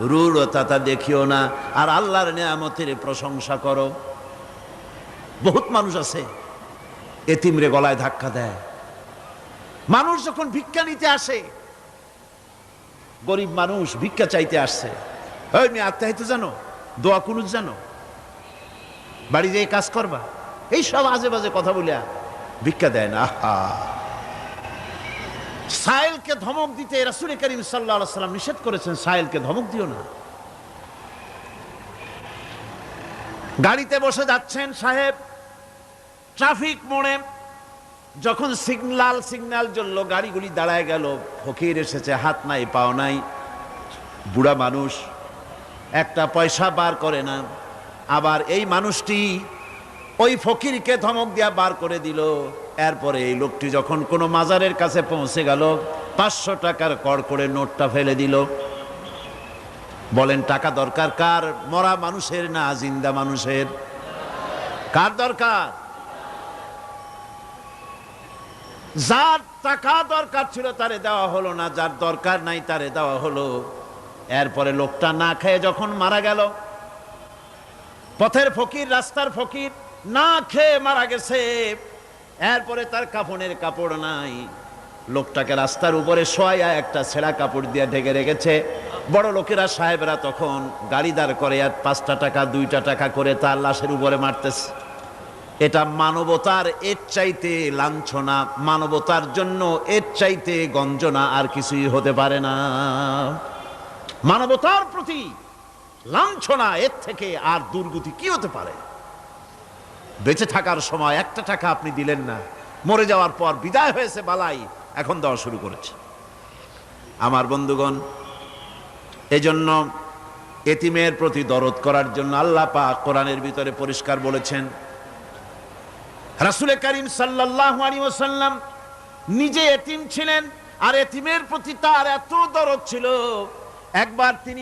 রূঢ়তা দেখিও না, আর আল্লাহর নিয়ামতের প্রশংসা করো। বহুত মানুষ আছে এতিমরে গলায় ধাক্কা দেয়। মানুষ যখন ভিক্ষা নিতে আসে, গরিব মানুষ ভিক্ষা চাইতে আসছে, ওই মেয়ে আত্মাহিত জানো, দোয়া কুনুত জানো, বাড়ি যেয়ে কাজ করবা, এই সব আজে বাজে কথা বলিয়া ভিক্ষা দেয় না। আহা, সাইলকে ধমক দিতে রাসূল করিম সাল্লাল্লাহু আলাইহি ওয়াসাল্লাম নিষেধ করেছেন, সাইলকে ধমক দিও না। গাড়িতে বসে যাচ্ছেন সাহেব, ট্রাফিক মোড়ে যখন সিগন্যাল জ্বললো, গাড়িগুলি দাঁড়ায় গেল, ফকির এসেছে, হাত নাই পাও নাই, বুড়া মানুষ, একটা পয়সা বার করে না। আবার এই মানুষটি ওই ফকিরকে ধমক দিয়া বার করে দিল। এরপরে এই লোকটি যখন কোনো মাজারের কাছে পৌঁছে গেল, 500 টাকার কড়কড়ে নোটটা ফেলে দিল। বলেন টাকা দরকার কার? মরা মানুষের না জিন্দা মানুষের? কার দরকার? যার টাকা দরকার ছিল তারে দেওয়া হলো না, যার দরকার নাই তারে দেওয়া হলো। এরপরে লোকটা না খেয়ে যখন মারা গেল, পথের ফকির, রাস্তার ফকির, না খেয়ে মারা গেছে। এরপরে তার কাফনের কাপড় নাই, লোকটাকে রাস্তার উপরে শোয়া একটা ছেঁড়া কাপড় দিয়ে ঢেকে রেখেছে। বড় লোকেরা, সাহেবরা তখন গাড়ি দাঁড় করে আর 5 টাকা 2 টাকা করে তার লাশের উপরে মারতেছে। এটা মানবতার এর চাইতে লাঞ্ছনা, মানবতার জন্য এর চাইতে গঞ্জনা আর কিছুই হতে পারে না। মানবতার প্রতি লাঞ্ছনা এর থেকে আর দুর্গতি কি হতে পারে? বেঁচে থাকার সময় 1 টাকা আপনি দিলেন না, মরে যাওয়ার পর বিদায় হয়েছে বালাই, এখন দেওয়া শুরু করেছে। আমার বন্ধুগণ, এজন্য এতিমের প্রতি দরদ করার জন্য আল্লাহ পাক কোরআনের ভিতরে পরিষ্কার বলেছেন। রাসূল করিম সাল্লাল্লাহু আলাইহি ওয়াসাল্লাম নিজে এতিম ছিলেন, আর এতিমের প্রতি তার এত দরদ ছিল, একবার তিনি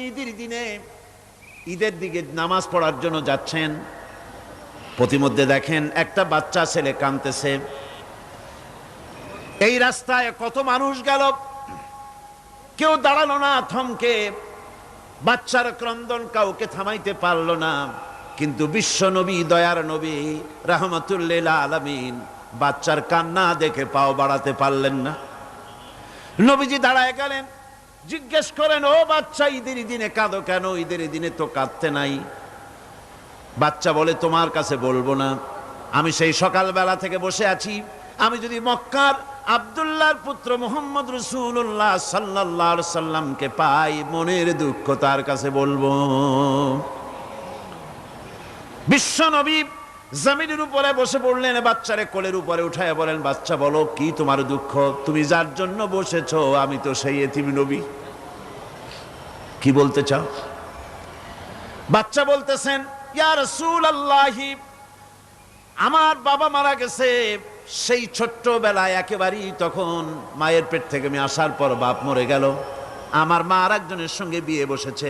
ঈদের দিকে নামাজ পড়ার জন্য যাচ্ছেন। প্রতিমধ্যে দেখেন একটা বাচ্চা ছেলে কাঁদতেছে। এই রাস্তায় কত মানুষ গেল, কেউ দাঁড়ালো না থমকে, বাচ্চার ক্রন্দন কাউকে থামাইতে পারলো না। কিন্তু বিশ্ব নবী, দয়ার নবী রাহমাতুল লিল আলামিন বাচ্চার কান্না দেখে পাও বাড়াতে পারলেন না। নবীজি দাঁড়ায় গেলেন, জিজ্ঞেস করেন, ও বাচ্চা, ঈদের দিনে কাঁদো কেন? ঈদের দিনে তো কাঁদতে নাই। বাচ্চা বলে, তোমার কাছে বলবো না, আমি সেই সকালবেলা থেকে বসে আছি। আমি যদি মক্কার আব্দুল্লাহর পুত্র মুহাম্মদ রাসূলুল্লাহ সাল্লাল্লাহু আলাইহি সাল্লামকে পাই, মনের দুঃখ তার কাছে বলবো। বিশ্ব নবী জমিনের উপরে বসে পড়লেন, বাচ্চারে কোলের উপরে উঠায় বলেন, বাচ্চা বলো কি তোমার দুঃখ? তুমি যার জন্য বসেছো আমি তো সেই এতিম নবী, কি বলতে চাও? বাচ্চা বলতেছেন, ইয়া রাসূলুল্লাহ, আমার বাবা মারা গেছে। সেই ছোট্টবেলায় একেবারেই তখন মায়ের পেট থেকে আমি আসার পর বাপ মরে গেল। আমার মা আর একজনের সঙ্গে বিয়ে বসেছে।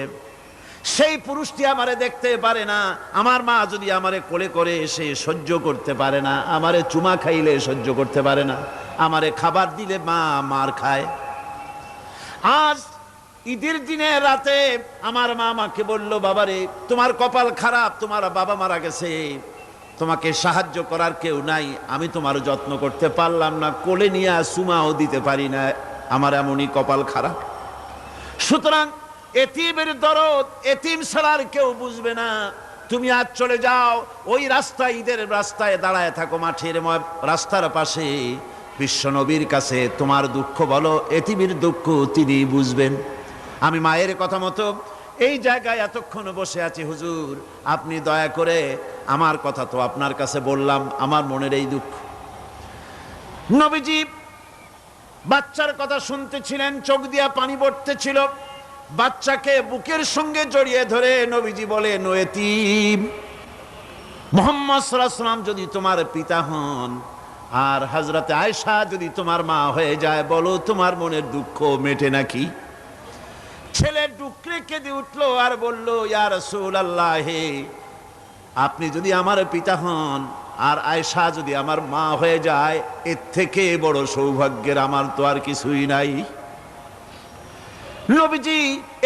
সেই পুরুষটি আমারে দেখতে পারে না। আমার মা যদি আমারে কোলে করে এসে সহ্য করতে পারে না, আমারে চুমা খাইলে সহ্য করতে পারে না, আমারে খাবার দিলে মা মার খায়। আজ ঈদের দিনে রাতে আমার মা আমাকে বলল, বাবারে তোমার কপাল খারাপ, তোমার বাবা মারা গেছে, তোমাকে সাহায্য করার কেউ নাই, আমি তোমার যত্ন করতে পারলাম না, কোলে নিয়ে চুমাও দিতে পারি না, আমার এমনই কপাল খারাপ। সুতরাং এতিমের দরদ এতিম ছাড়ার কেউ বুঝবে না। তুমি আজ চলে যাও, ওই রাস্তায়, ঈদের রাস্তায় দাঁড়ায় থাকো, মাঠের রাস্তার পাশে, বিশ্ব নবীর কাছে তোমার দুঃখ বলো, এতিমের দুঃখ তিনি বুঝবেন। আমি মায়ের কথা মতো এই জায়গায় এতক্ষণ বসে আছি, হুজুর আপনি দয়া করে, আমার কথা তো আপনার কাছে বললাম, আমার মনের এই দুঃখ। নবীজি বাচ্চার কথা শুনতেছিলেন, চোখ দিয়া পানি পড়তেছিল। বাচ্চাকে বুকের সঙ্গে জড়িয়ে ধরে নবীজি বলেন, ও এতিম, মুহাম্মদ সাল্লাল্লাহু আলাইহি ওয়াসাল্লাম যদি তোমার পিতা হন আর হযরতে আয়েশা যদি তোমার মা হয়ে যায়, বলো তোমার মনের দুঃখ মেটে নাকি? ছেলে ডুকরে কেঁদে উঠলো আর বলল, ইয়া রাসূলুল্লাহ, আপনি যদি আমার পিতা হন আর আয়েশা যদি আমার মা হয়ে যায়, এর থেকে বড় সৌভাগ্যের আমার তো আর কিছুই নাই। নবীজি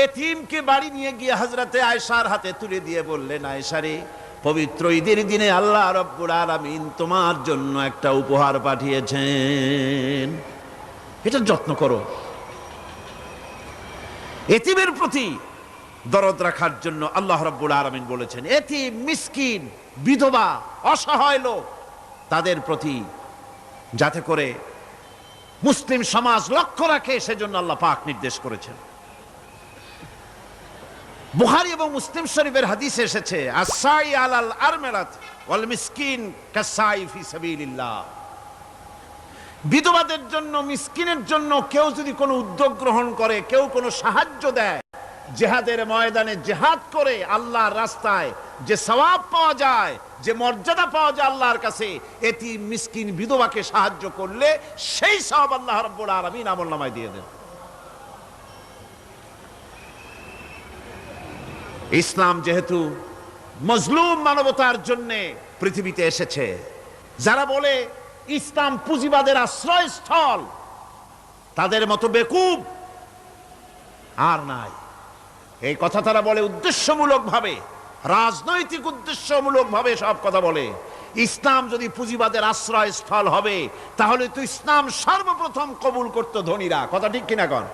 এতিমকে বাড়ি নিয়ে গিয়ে হযরতে আয়েশার হাতে তুলে দিয়ে বললেন, আয়েশা রে, পবিত্র ঈদের দিনে আল্লাহ রাব্বুল আলামিন তোমার জন্য একটা উপহার পাঠিয়েছেন, এটা যত্ন করো। এতিমের প্রতি দরদ রাখার জন্য আল্লাহ রাব্বুল আলামিন বলেছেন, এতিম, মিসকিন, বিধবা, অসহায় লোক, তাদের প্রতি যাতে করে মুসলিম সমাজ লক্ষ্য রাখে, সেজন্য আল্লাহ পাক নির্দেশ করেছেন। বুখারী এবং মুসলিম শরীফের হাদিসে এসেছে, আস-সাই আলাল আরমালাত ওয়াল মিসকিন কাস-সাই ফি সাবিলিল্লাহ। বিধবাদের জন্য, মিসকিনের জন্য কেউ যদি কোনো উদ্যোগ গ্রহণ করে, কেউ কোনো সাহায্য দেয়, জিহাদের ময়দানে জিহাদ করে আল্লাহর রাস্তায় যে সওয়াব পাওয়া যায়, যে মর্যাদা পাওয়া যায় আল্লাহর কাছে, এতিম মিসকিন বিধবাকে সাহায্য করলে সেই সওয়াব আল্লাহ রাব্বুল আলামিন আমলনামায় দিয়ে দেন। ইসলাম যেহেতু মজলুম মানবতার জন্য পৃথিবীতে এসেছে, যারা বলে ইসলাম পুঁজিবাদের আশ্রয়স্থল, তাদের মতো বেকুব আর নাই। এই কথা তারা বলে উদ্দেশ্যমূলক ভাবে, রাজনৈতিক উদ্দেশ্যমূলক ভাবে সব কথা বলে। ইসলাম যদি পুঁজিবাদের আশ্রয়স্থল হবে, তাহলে তো ইসলাম সর্বপ্রথম কবুল করত ধনীরা, কথা ঠিক কিনা কন?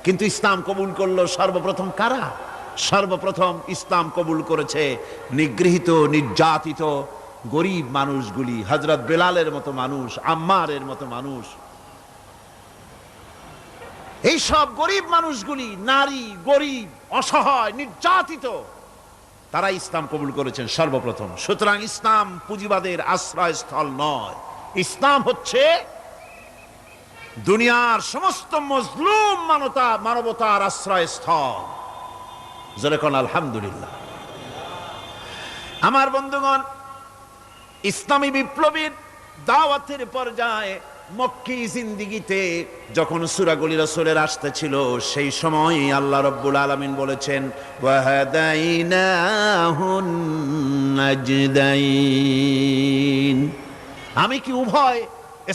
কিন্তু ইসলাম কবুল করলো সর্বপ্রথম কারা? সর্বপ্রথম ইসলাম কবুল করেছে নিগৃহীত, নির্যাতিত গরিব মানুষগুলি, হযরত বেলালের মতো মানুষ, আম্মারের মতো মানুষ। এই সব গরিব মানুষগুলি, নারী, গরিব, অসহায়, নির্যাতিত, তারা ইসলাম কবুল করেছেন সর্বপ্রথম। সুতরাং ইসলাম পুঁজিবাদের আশ্রয়স্থল নয়, ইসলাম হচ্ছে দুনিয়ার সমস্ত মজলুম মানবতার আশ্রয়স্থল। যেরকম আলহামদুলিল্লাহ। আমার বন্ধুগণ, ইসলামী বিপ্লবীর দাওয়াতের পর্যায়ে মক্কি জিন্দিগিতে যখন সূরাগুলি রাসূলের আসতেছিল, সেই সময় আল্লাহ রাব্বুল আলামিন বলেছেন, ওয়াহাদাইনাহুন নাজদাইন। আমি কি উভয়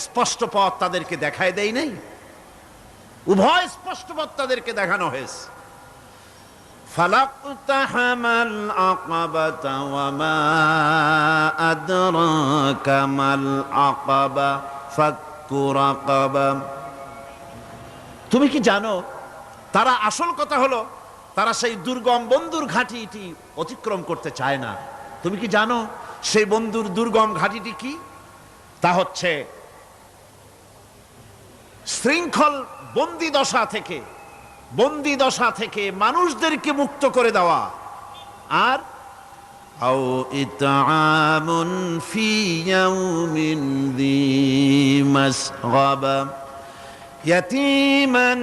স্পষ্ট পথ তাদেরকে দেখায় দেই নাই? উভয় স্পষ্ট পথ তাদেরকে দেখানো হয়েছে। ফালাকতাহামাল আকাবাতা ওয়া মা আদরাকা মাল আকাবা ফাক্কু রাকাবা। তুমি কি জানো, তারা আসল কথা হলো তারা সেই দুর্গম বন্ধুর ঘাঁটিটি অতিক্রম করতে চায় না। তুমি কি জানো সেই বন্ধুর দুর্গম ঘাঁটিটি কি? তা হচ্ছে শৃঙ্খল বন্দি দশা থেকে মানুষদেরকে মুক্ত করে দেওয়া, আর আও ইতআমুন ফি ইয়াউমিন যী মাসগাবা ইয়াতীমান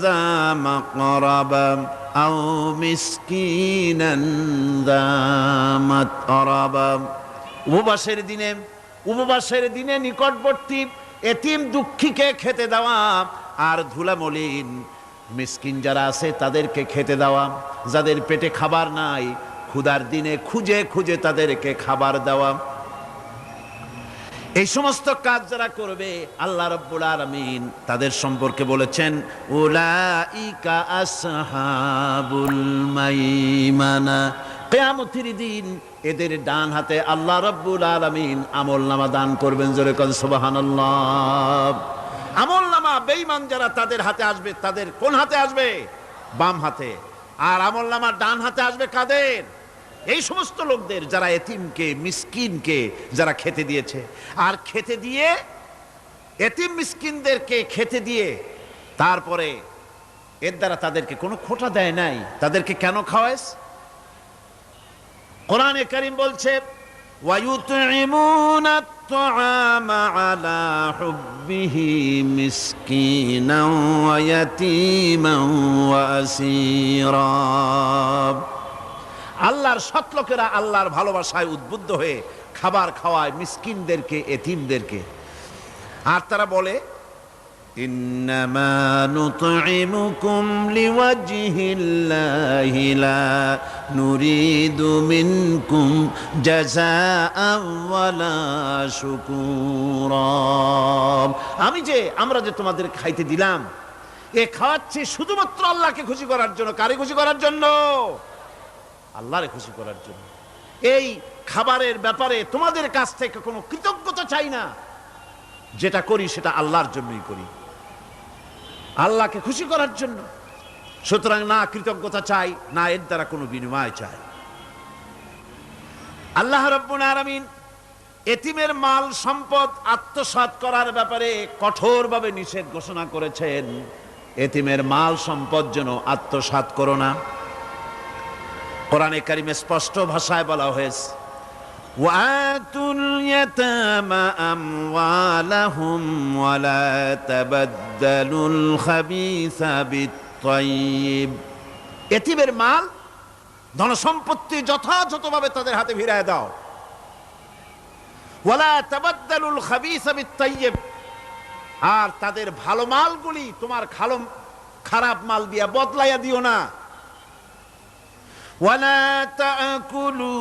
যা মাকরাবা আও মিসকিনান যা মাতরাবা। উপবাসের দিনে নিকটবর্তী এতিম দুঃখীকে খেতে দেওয়া, আর ধুলামলিন মিসকিন যারা আছে তাদেরকে খেতে দেওয়া, যাদের পেটে খাবার নাই ক্ষুধার দিনে খুঁজে খুঁজে তাদেরকে খাবার দেওয়া। এই সমস্ত কাজ যারা করবে, আল্লাহ রাব্বুল আলামিন তাদের সম্পর্কে বলেছেন, উলাইকা আসহাবুল মাইমানা। কিয়ামতের দিন এদের ডান হাতে আল্লাহ রাব্বুল আলামিন আমলনামা দান করবেন। জোরে কোন সুবহানাল্লাহ। আমলনামা বেঈমান যারা তাদের হাতে আসবে, তাদের কোন হাতে আসবে? বাম হাতে। আর আমলনামা ডান হাতে আসবে কাদের? এই সমস্ত লোকদের যারা এতিমকে, মিসকিনকে যারা খেতে দিয়েছে। আর খেতে দিয়ে, এতিম মিসকিনদেরকে খেতে দিয়ে তারপরে এর দ্বারা তাদেরকে কোনো খোঁটা দেয় নাই। তাদেরকে কেন খাওয়াস? কোরআনে কারীম বলছে, وَيُطْعِمُونَ الطَّعَامَ عَلَى حُبِّهِ مِسْكِينًا وَيَتِيمًا وَأَسِيرًا। আল্লাহর সৎ লোকেরা আল্লাহর ভালোবাসায় উদ্বুদ্ধ হয়ে খাবার খাওয়ায় মিসকিনদেরকে, এতিমদেরকে। আর তারা বলে, ইন্নামা নুতঈমুকুম লিওয়াজহিল্লাহি লা নুরিদু মিনকুম জাযাআন ওয়ালা শুকুরা। আমরা যে তোমাদের খাইতে দিলাম, এ খাওয়াচ্ছি শুধুমাত্র আল্লাহকে খুশি করার জন্য। কারে খুশি করার জন্য? আল্লাহরে খুশি করার জন্য। এই খাবারের ব্যাপারে তোমাদের কাছ থেকে কোনো কৃতজ্ঞতা চাই না। যেটা করি সেটা আল্লাহর জন্যই করি, আল্লাহকে খুশি করার জন্য। সুতরাং না কৃতজ্ঞতা চাই, না এর দ্বারা কোনো বিনিময় চাই। আল্লাহ রাব্বুল আলামিন এতিমের মাল সম্পদ আত্মসাৎ করার ব্যাপারে কঠোরভাবে নিষেধ ঘোষণা করেছেন। এতিমের মাল সম্পদ যেন আত্মসাৎ করো না। কোরআনে কারিমে স্পষ্ট ভাষায় বলা হয়েছে, ওয়াতুল ইয়াতামা আমওয়ালাহুম ওয়ালা তাবাদদালুল খাবিসা বিত-তাইয়্যিব। এতিমের মাল, ধনসম্পত্তি যথাযথভাবে তাদের হাতে ফিরিয়ে দাও। ওয়ালা তাবাদদালুল খাবিসা বিত-তাইয়্যিব, আর তাদের ভালো মালগুলি তোমার খারাপ মাল দিয়া বদলাইয়া দিও না। ওয়ালা তাকুলু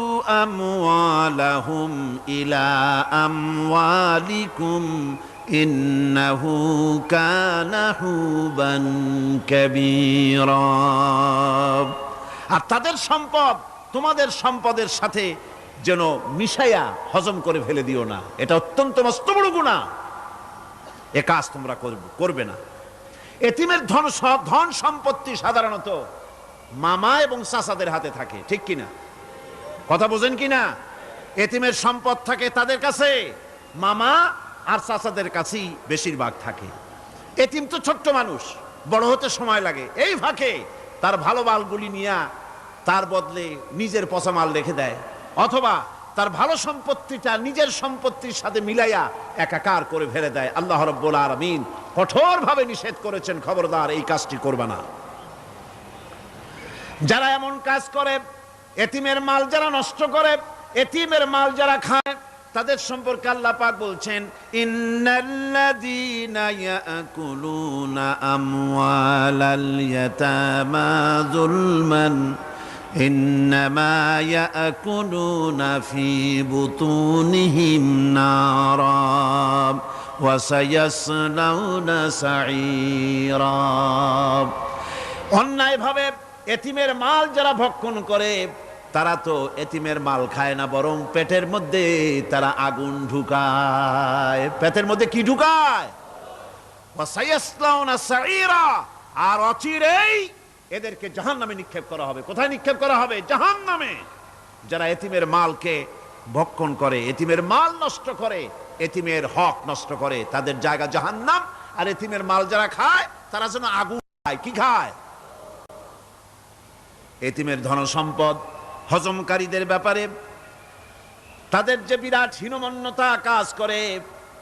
আমওয়ালাহুম ইলা আমওয়ালিকুম ইন্নাহু কানা হুবান কাবীরা, আর তাদের সম্পদ তোমাদের সম্পদের সাথে যেন মিশাইয়া হজম করে ফেলে দিও না, এটা অত্যন্ত মস্ত বড় গুনাহ, এ কাজ তোমরা করবে না। এতিমের ধন সম্পত্তি সাধারণত মামা এবং চাচাদের হাতে থাকে, ঠিক কিনা? কথা বোঝেন কিনা? এতিমের সম্পদ থাকে তাদের কাছে, মামা আর চাচাদের কাছেই বেশিরভাগ থাকে। এতিম তো ছোট্ট মানুষ, বড় হতে সময় লাগে, এই ফাঁকে তার ভালো মালগুলি নিয়ে তার বদলে নিজের পচা মাল রেখে দেয়, অথবা তার ভালো সম্পত্তিটা নিজের সম্পত্তির সাথে মিলাইয়া একাকার করে ফেলে দেয়। আল্লাহ রাব্বুল আলামিন কঠোরভাবে নিষেধ করেছেন, খবরদার এই কাজটি করবে না। যারা এমন কাজ করে, এতিমের মাল যারা নষ্ট করে, এতিমের মাল যারা খায়, তাদের সম্পর্কে আল্লাহ পাক বলছেন, ইন্নাল্লাযীনা ইয়াকুলুনা আমওয়ালাল ইয়াতামা যুলমান ইন্নামা ইয়াকুলুনা ফি বুতুনিহিম নারা ওয়া সায়াসলাউনা সাঈরা। অন্যায়ভাবে এতিমের মাল যারা ভক্ষণ করে, তারা তো এতিমের মাল খায় না, বরং পেটের মধ্যে তারা আগুন ঢুকায়। পেটের মধ্যে কি ঢুকায়? ওয়া সায়াসলাউনা সাঈরা, আর অচিরেই এদেরকে জাহান্নামে নিক্ষেপ করা হবে। কোথায় নিক্ষেপ করা হবে? জাহান্নামে। যারা এতিমের মালকে ভক্ষণ করে, এতিমের মাল নষ্ট করে, এতিমের হক নষ্ট করে, তাদের জায়গা জাহান্নাম। আর এতিমের মাল যারা খায়, তারা যেন আগুন খায়। কি খায়? এতিমের ধন সম্পদ হজমকারীদের ব্যাপারে তাদের যে বিরাট হীনমন্যতা কাজ করে,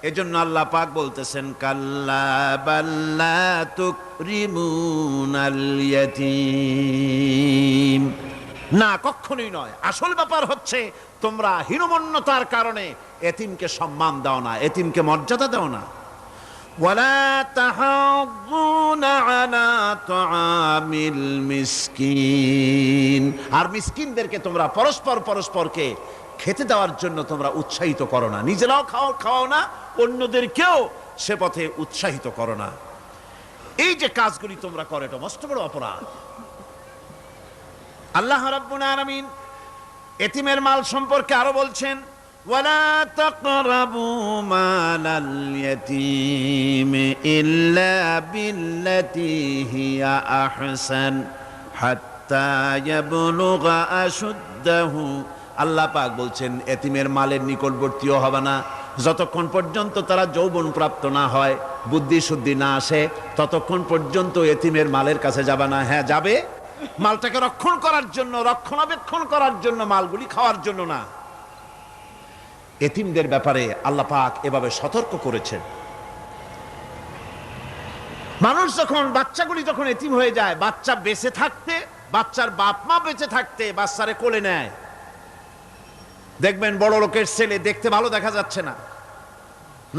এজন্য আল্লাহ পাক বলতেছেন, কাল্লা বাল্লা তুকরিমুনাল ইয়াতীম, না কখনোই নয়। আসল ব্যাপার হচ্ছে তোমরা হীনমন্যতার কারণে এতিমকে সম্মান দাও না, এতিমকে মর্যাদা দাও না। ওয়ালা তাহাজ্জুনা আলা তুআমিল মিসকিন, আর মিসকিনদেরকে তোমরা পরস্পরকে খেতে দেওয়ার জন্য তোমরা উৎসাহিত করো না, নিজেরাও খাওয়াও না, অন্যদেরকেও সে পথে উৎসাহিত করো না। এই যে কাজগুলি তোমরা করো, এটা মস্ত বড় অপরাধ। আল্লাহ রাব্বুল আলামিন এতিমের মাল সম্পর্কে আরো বলছেন, ওয়ালা তাকরাবু মালাল ইয়াতীম ইল্লা বিল্লাতী হিয়া আহসান হাত্তা ইয়াবলুগা আশুদ্দাহু। আল্লাহ পাক বলছেন, এতিমের মালের নিকটবর্তীও হবে না যতক্ষণ পর্যন্ত তারা যৌবন প্রাপ্ত না হয়, বুদ্ধি শুদ্ধি না আসে, ততক্ষণ পর্যন্ত এতিমের মালের কাছে যাবে না। হ্যাঁ যাবে, মালটাকে রক্ষণ করার জন্য, রক্ষণাবেক্ষণ করার জন্য, মালগুলি খাওয়ার জন্য না। এতিমদের ব্যাপারে আল্লাহ পাক এভাবে সতর্ক করেছেন। মানুষ যখন, বাচ্চাগুলি যখন এতিম হয়ে যায়, বাচ্চা বেঁচে থাকতে, বাচ্চার বাপ মা বেঁচে থাকতে বাচ্চারে কোলে নেয়। দেখবেন বড় লোকের ছেলে দেখতে ভালো দেখা যাচ্ছে না,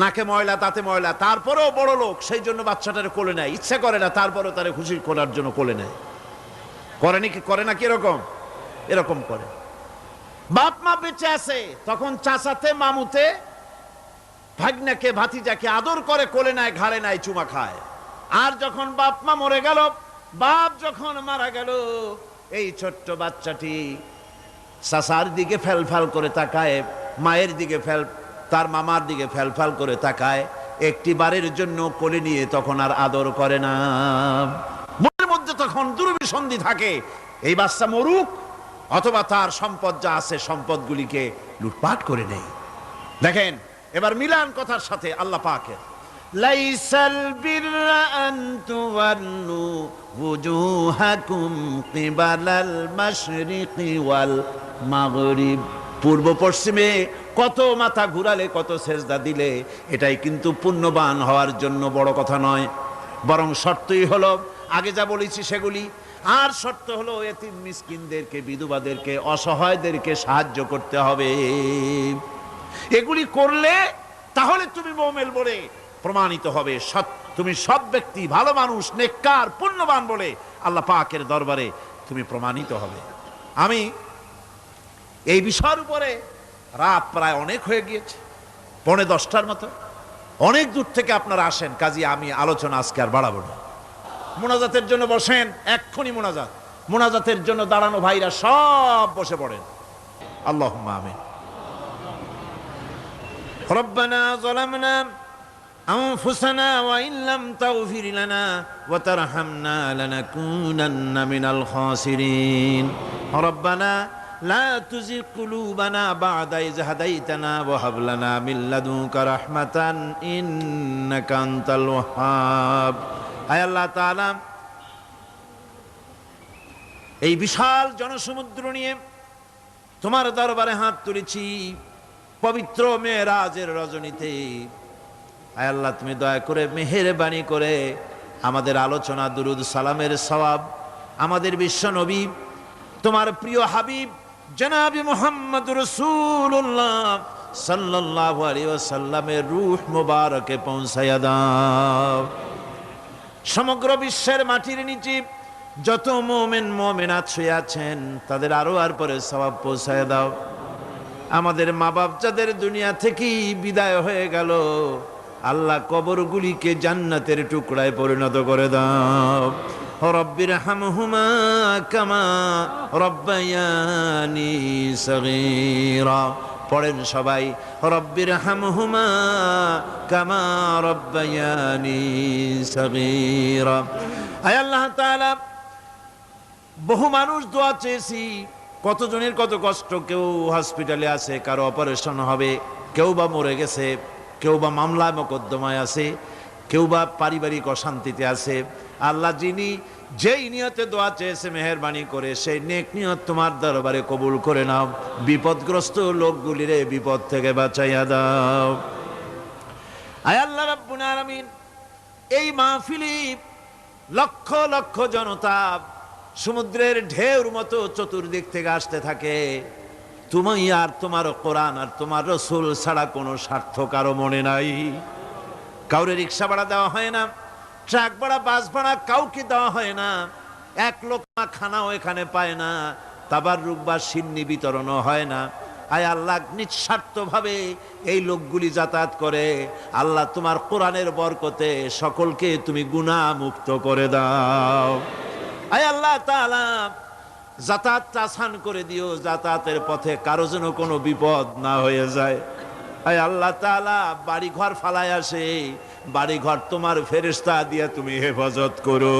নাকে ময়লা তাতে ময়লা, তারপরেও বড় লোক, সেই জন্য বাচ্চাটারে কোলে নেয়। ইচ্ছা করে না, তারপরেও তারে খুশি করার জন্য কোলে নেয়। করে না কি এরকম? এরকম করে। বাপ মা বেঁচে আছে তখন চাচাতে মামুতে ভাগ্নাকে ভাতিজাকে আদর করে কোলে নেয়, ঘাড়ে নেয়, চুমা খায়। আর যখন বাপ মা মরে গেল, বাপ যখন মারা গেল, এই ছোট্ট বাচ্চাটি চাচার দিকে ফেলফাল করে তাকায়, মায়ের দিকে তার মামার দিকে ফেলফাল করে তাকায়, একটি বারের জন্য কোলে নিয়ে তখন আর আদর করে না। মনের মধ্যে তখন দুর্বিসন্ধি থাকে, এই বাচ্চা মরুক অথবা তার সম্পদ যা আছে সম্পদগুলিকে লুটপাট করে নেই। দেখেন এবার মিলান কথার সাথে আল্লাহ পাকের, লাইসাল বিররা আন তুওয়াল্লু ওয়ুজুহাকুম কিবালাল মাশরিকি ওয়াল মাগরিব। পূর্ব পশ্চিমে কত মাথা ঘুরালে, কত সেজদা দিলে, এটাই কিন্তু পুণ্যবান হওয়ার জন্য বড় কথা নয়, বরং শর্তই হলো আগে যা বলেছি সেগুলি। আর শর্ত হলো এতিম মিসকিনদেরকে, বিধবাদেরকে, অসহায়দেরকে সাহায্য করতে হবে। এগুলি করলে তাহলে তুমি মুমিন বলে প্রমাণিত হবে, তুমি সৎ ব্যক্তি, ভালো মানুষ, নেককার, পুণ্যবান বলে আল্লাহ পাকের দরবারে তুমি প্রমাণিত হবে। আমি এই বিষয়ের উপরে রাত প্রায় অনেক হয়ে গিয়েছে, 9:45 মতো, অনেক দূর থেকে আপনারা আসেন, কাজী আমি আলোচনা আজকে আর বাড়াবো না। মোনাজাতের জন্য বসেন, এক্ষুনি মোনাজাতের জন্য দাঁড়ানো ভাইরা সব বসে পড়েন। আল্লাহুম্মা আমিন। রব্বানা যালামনা আনফুসানা ওয়া ইন লাম তাগফির লানা ওয়া তারহামনা লানাকুনান্না মিনাল খাসিরিন। রব্বানা লা তুযিগ কুলুবানা বা'দা ইয হাদাইতানা ওয়া হাব লানা মিন লাদুনকা রাহমাতান ইন্নাকা আনতাল ওয়াহ্হাব। আয় আল্লাহ তাআলা, এই বিশাল জনসমুদ্র নিয়ে তোমার দরবারে হাত তুলেছি পবিত্র মেরাজের রজনীতে। আয় আল্লাহ, তুমি দয়া করে মেহেরবানি করে আমাদের আলোচনা, দুরুদ সালামের সওয়াব আমাদের বিশ্ব নবী, তোমার প্রিয় হাবিব জনাবি মুহাম্মদ রাসূলুল্লাহ সাল্লাল্লাহু আলাইহি ওয়াসাল্লামের রূহ মুবারকে পৌঁছায়া দাও। সমগ্র বিশ্বের মাটির নিচে যত মুমিন মুমিনাত শুয়ে আছেন তাদের আরো আর পরে সওয়াব পৌঁছায় দাও। আমাদের মা বাপ যাদের দুনিয়া থেকেই বিদায় হয়ে গেল, আল্লাহ কবরগুলিকে জান্নাতের টুকরায় পরিণত করে দাও। রব্বির হামহুমা কামা রব্বায়ানি সগীরা। পড়েন সবাই, রব্বির হামহুমা কামা রব্বায়ানি সগীরা। আয় আল্লাহ তাআলা, বহু মানুষ দোয়া চেয়েছি, কতজনের কত কষ্ট, কেউ হসপিটালে আছে, কারো অপারেশন হবে, কেউ বা মরে গেছে, কেউ বা মামলায় মোকদ্দমায় আছে, কেউ বা পারিবারিক অশান্তিতে আছে। আল্লাহ, যিনি যেই নিয়তে দোয়া চেয়েছে মেহেরবানি করে সেই নেক নিয়ত তোমার দরবারে কবুল করে নাও। বিপদগ্রস্ত লোকগুলিরে বিপদ থেকে বাঁচাইয়া দাও। আয় আল্লাহ রাব্বুল আলামিন, এই মাহফিলে লক্ষ লক্ষ জনতা সমুদ্রের ঢেউর মতো চতুর্দিক থেকে আসতে থাকে। তুমি আর তোমার কোরআন আর তোমার রসুল ছাড়া কোনো স্বার্থ কারো মনে নাই। কাউরে রিক্সা ভাড়া দেওয়া হয় না, ট্রাক ভাড়া, বাস ভাড়া কাউকে দেওয়া হয় না, এক লোকমা খানাও এখানে পায় না, তাবাররুক বা সিন্নি বিতরণও হয় না। আয় আল্লাহ, নিঃস্বার্থভাবে এই লোকগুলি যাতায়াত করে। আল্লাহ, তোমার কোরআনের বরকতে সকলকে তুমি গুনাহ মুক্ত করে দাও। আয় আল্লাহ তাআলা, যাতায়াতটা আসান করে দিও, যাতায়াতের পথে কারো যেন কোনো বিপদ না হয়ে যায়। আয় আল্লাহ তাআলা, বাড়ি ঘর ফালায় আসে, বাড়ি ঘর তোমার ফেরেশতা দিয়ে তুমি হেফাজত করো।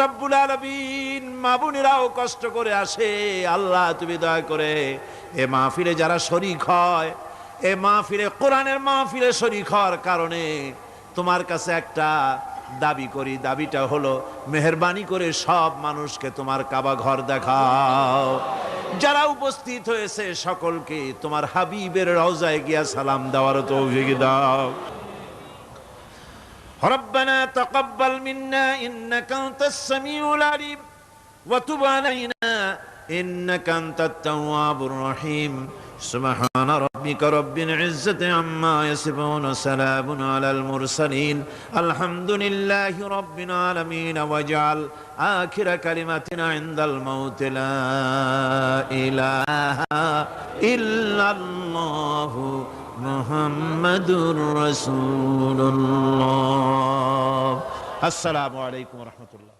রব্বুল আলামিন, মা বোনেরাও কষ্ট করে আসে, আল্লাহ তুমি দয়া করে এ মাহফিলে যারা শরীক হয়, এ মাহফিলে, কোরআনের মাহফিলে শরীক হওয়ার কারণে তোমার কাছে একটা দাবি করি। দাবিটা হলো, মেহেরবানি করে সব মানুষকে তোমার কাবা ঘর দেখাও। যারা উপস্থিত হয়েছে সকলকে তোমার হাবিবের রওজায় গিয়া সালাম দেওয়ার তৌফিক দাও। রব্বানা তাকাব্বাল মিন্না ইন্নাকা আনতাস সামিউল আলিম ওয়া তুব আলাইনা ইন্নাকা আনতাত তাওয়াবুর রহিম। سبحان ربك رب العزة عما يصفون وسلام على المرسلين الحمد لله رب العالمين واجعل آخر كلمتنا عند الموت لا إله إلا الله محمد رسول الله. السلام عليكم ورحمة الله.